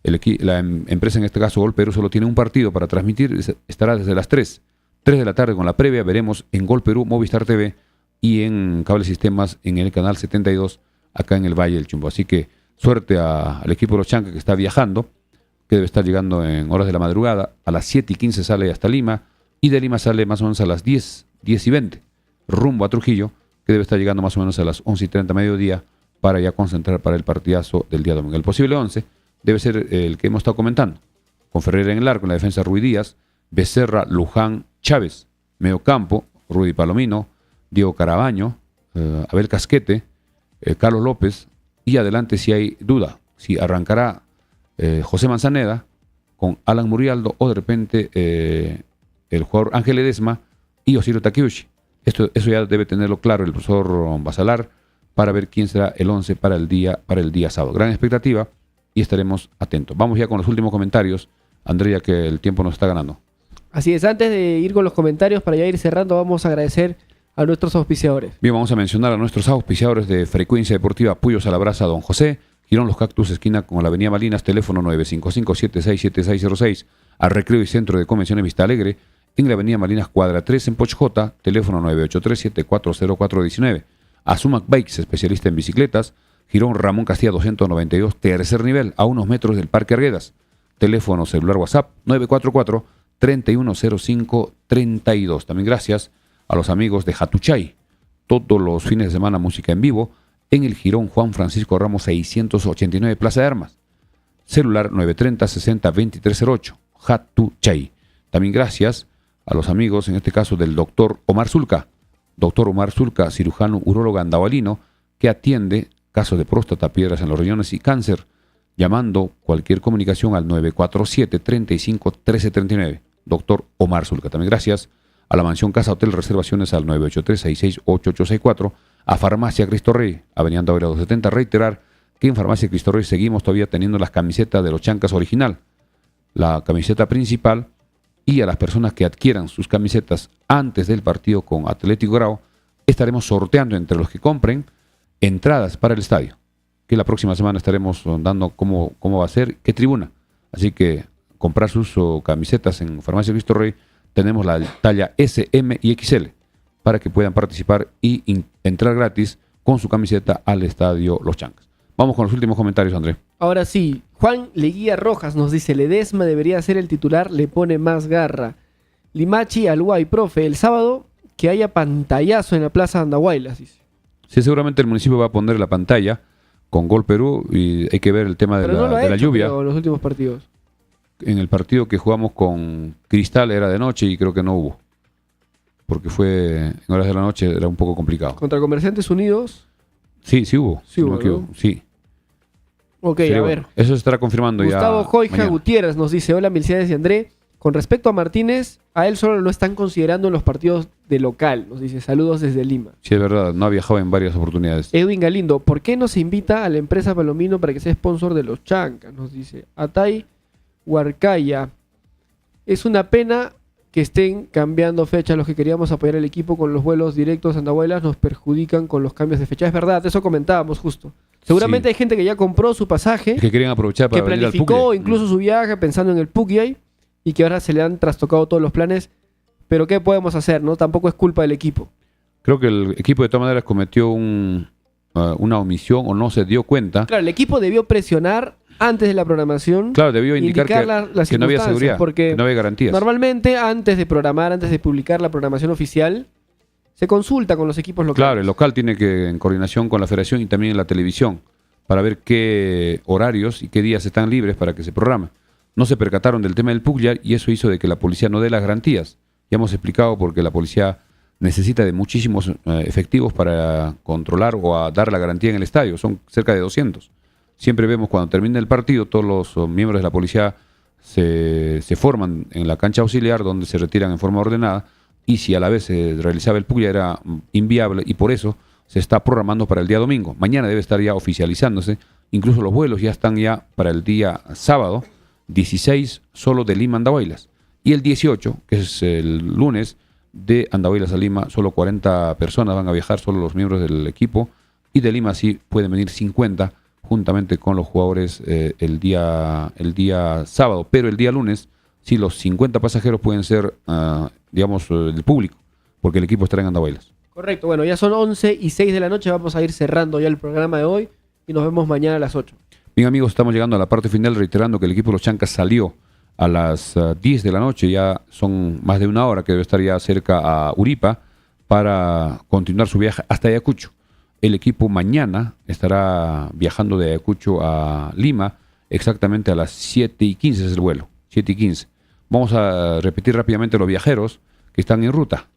La empresa, en este caso Gol Perú, solo tiene un partido para transmitir, estará desde las 3 de la tarde con la previa. Veremos en Gol Perú, Movistar TV y en Cable Sistemas en el canal 72 acá en el Valle del Chumbo. Así que suerte al equipo de los Chancas que está viajando, que debe estar llegando en horas de la madrugada. A las 7:15 sale hasta Lima, y de Lima sale más o menos a las 10:20, rumbo a Trujillo, que debe estar llegando más o menos a las 11:30 mediodía, para ya concentrar para el partidazo del día domingo. El posible 11 debe ser el que hemos estado comentando, con Ferreira en el arco, en la defensa Ruy Díaz, Becerra, Luján, Chávez, mediocampo, Rudy Palomino, Diego Carabaño, Abel Casquete, Carlos López, y adelante, si hay duda, si arrancará José Manzaneda con Alan Murialdo, o de repente el jugador Ángel Ledesma y Osirio Takeuchi. Eso ya debe tenerlo claro el profesor Basalar, para ver quién será el 11 para el día sábado. Gran expectativa y estaremos atentos. Vamos ya con los últimos comentarios, Andrea, que el tiempo nos está ganando. Así es, antes de ir con los comentarios, para ya ir cerrando, vamos a agradecer a nuestros auspiciadores. Bien, vamos a mencionar a nuestros auspiciadores de Frecuencia Deportiva: Puyos a la Brasa, Don José, Girón Los Cactus, esquina con la Avenida Malinas, teléfono 955-767606, a Recreo y Centro de Convenciones Vista Alegre, en la Avenida Malinas, cuadra 3, en Pochjota, teléfono 983-740419. A Sumac Bikes, especialista en bicicletas, Girón Ramón Castilla 292, tercer nivel, a unos metros del Parque Arguedas. Teléfono celular WhatsApp 944-310532. También gracias a los amigos de Hatuchay. Todos los fines de semana música en vivo en el Girón Juan Francisco Ramos 689, Plaza de Armas. Celular 930-60-2308. Hatuchay. También gracias a los amigos, en este caso, del doctor Omar Zulca. Doctor Omar Zulca, cirujano urólogo andahualino, que atiende casos de próstata, piedras en los riñones y cáncer, llamando cualquier comunicación al 947-35-1339. Doctor Omar Zulca. También gracias a la Mansión Casa Hotel, reservaciones al 983-668864, a Farmacia Cristo Rey, Avenida Andahuayla 270. Reiterar que en Farmacia Cristo Rey seguimos todavía teniendo las camisetas de los Chancas original, la camiseta principal, y a las personas que adquieran sus camisetas antes del partido con Atlético Grau, estaremos sorteando entre los que compren entradas para el estadio, que la próxima semana estaremos dando cómo va a ser, qué tribuna. Así que comprar sus camisetas en Farmacia Cristo Rey. Tenemos la talla S, M y XL para que puedan participar y entrar gratis con su camiseta al estadio Los Chancas. Vamos con los últimos comentarios, André. Ahora sí, Juan Leguía Rojas nos dice: Ledesma debería ser el titular, le pone más garra. Limachi Alhuay, profe, el sábado que haya pantallazo en la Plaza de Andahuaylas, dice. Sí, seguramente el municipio va a poner la pantalla con Gol Perú, y hay que ver el tema de la lluvia. En los últimos partidos. En el partido que jugamos con Cristal era de noche y creo que no hubo, porque fue en horas de la noche, era un poco complicado. ¿Contra Comerciantes Unidos? Sí hubo. Sí hubo, ¿no? Sí. Ok, sí, a bueno, ver. eso se estará confirmando Gustavo ya. Gustavo Joija mañana. Gutiérrez nos dice: hola, Milciades y André. Con respecto a Martínez, a él solo lo están considerando en los partidos de local. Nos dice: saludos desde Lima. Sí, es verdad, no ha viajado en varias oportunidades. Edwin Galindo: ¿por qué no se invita a la empresa Palomino para que sea sponsor de los Chancas? Nos dice Atay Huarcaya. Es una pena que estén cambiando fechas. Los que queríamos apoyar al equipo con los vuelos directos a Andahuaylas nos perjudican con los cambios de fecha. Es verdad, eso comentábamos justo. Seguramente hay gente que ya compró su pasaje, que querían aprovechar para que venir al planificó Pucllay. incluso su viaje pensando en el Pucllay y que ahora se le han trastocado todos los planes. Pero ¿qué podemos hacer? ¿No? Tampoco es culpa del equipo. Creo que el equipo de todas maneras cometió una omisión o no se dio cuenta. Claro, el equipo debió presionar antes de la programación. Claro, debió indicar que, las que no había circunstancias, seguridad, porque que no había garantías. normalmente antes de programar, antes de publicar la programación oficial, se consulta con los equipos locales. Claro, el local tiene que, en coordinación con la federación y también la televisión, para ver qué horarios y qué días están libres para que se programe. No se percataron del tema del Pucllay y eso hizo de que la policía no dé las garantías. Ya hemos explicado porque la policía necesita de muchísimos efectivos para controlar o a dar la garantía en el estadio. Son cerca de 200. Siempre vemos cuando termina el partido, todos los miembros de la policía se forman en la cancha auxiliar donde se retiran en forma ordenada y si a la vez se realizaba el Pucllay era inviable y por eso se está programando para el día domingo. Mañana debe estar ya oficializándose. Incluso los vuelos ya están ya para el día sábado, 16 solo de Lima a Andahuaylas. Y el 18, que es el lunes, de Andahuaylas a Lima, solo 40 personas van a viajar, solo los miembros del equipo. Y de Lima sí pueden venir 50, juntamente con los jugadores el día sábado. Pero el día lunes, sí, los 50 pasajeros pueden ser, digamos, del público, porque el equipo estará en Andahuaylas. Correcto, bueno, ya son 11:06 de la noche, vamos a ir cerrando ya el programa de hoy y nos vemos mañana a las 8. Bien amigos, estamos llegando a la parte final, reiterando que el equipo de los Chancas salió a las 10 de la noche, ya son más de una hora que debe estar ya cerca a Uripa para continuar su viaje hasta Ayacucho. El equipo mañana estará viajando de Ayacucho a Lima, exactamente a las 7:15 es el vuelo, 7:15. Vamos a repetir rápidamente los viajeros que están en ruta,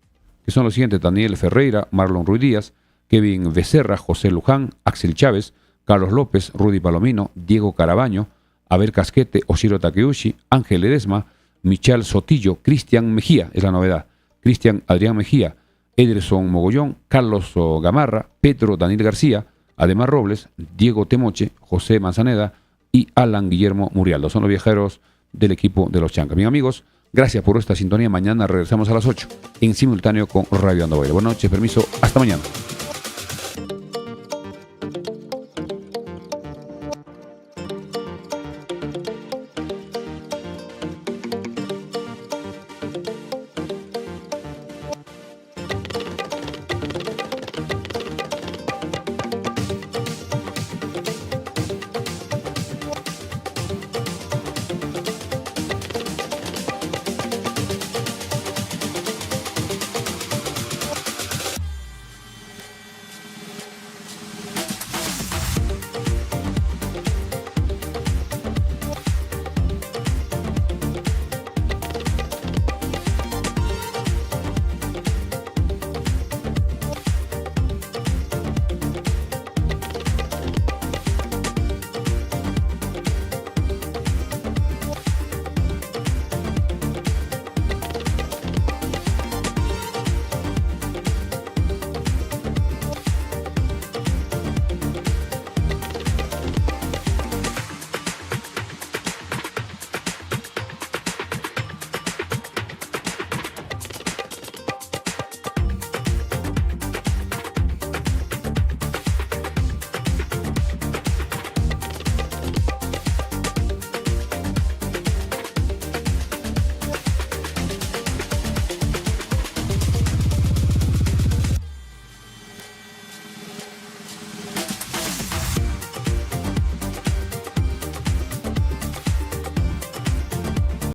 que son los siguientes: Daniel Ferreira, Marlon Ruiz Díaz, Kevin Becerra, José Luján, Axel Chávez, Carlos López, Rudy Palomino, Diego Carabaño, Abel Casquete, Oshiro Takeuchi, Ángel Ledesma, Michal Sotillo, Cristian Mejía, es la novedad, Cristian Adrián Mejía, Ederson Mogollón, Carlos Gamarra, Pedro Daniel García, Ademar Robles, Diego Temoche, José Manzaneda y Alan Guillermo Murialdo. Son los viajeros del equipo de los Chancas. Bien amigos, gracias por esta sintonía. Mañana regresamos a las 8 en simultáneo con Radio Andahuaylas. Buenas noches, permiso, hasta mañana.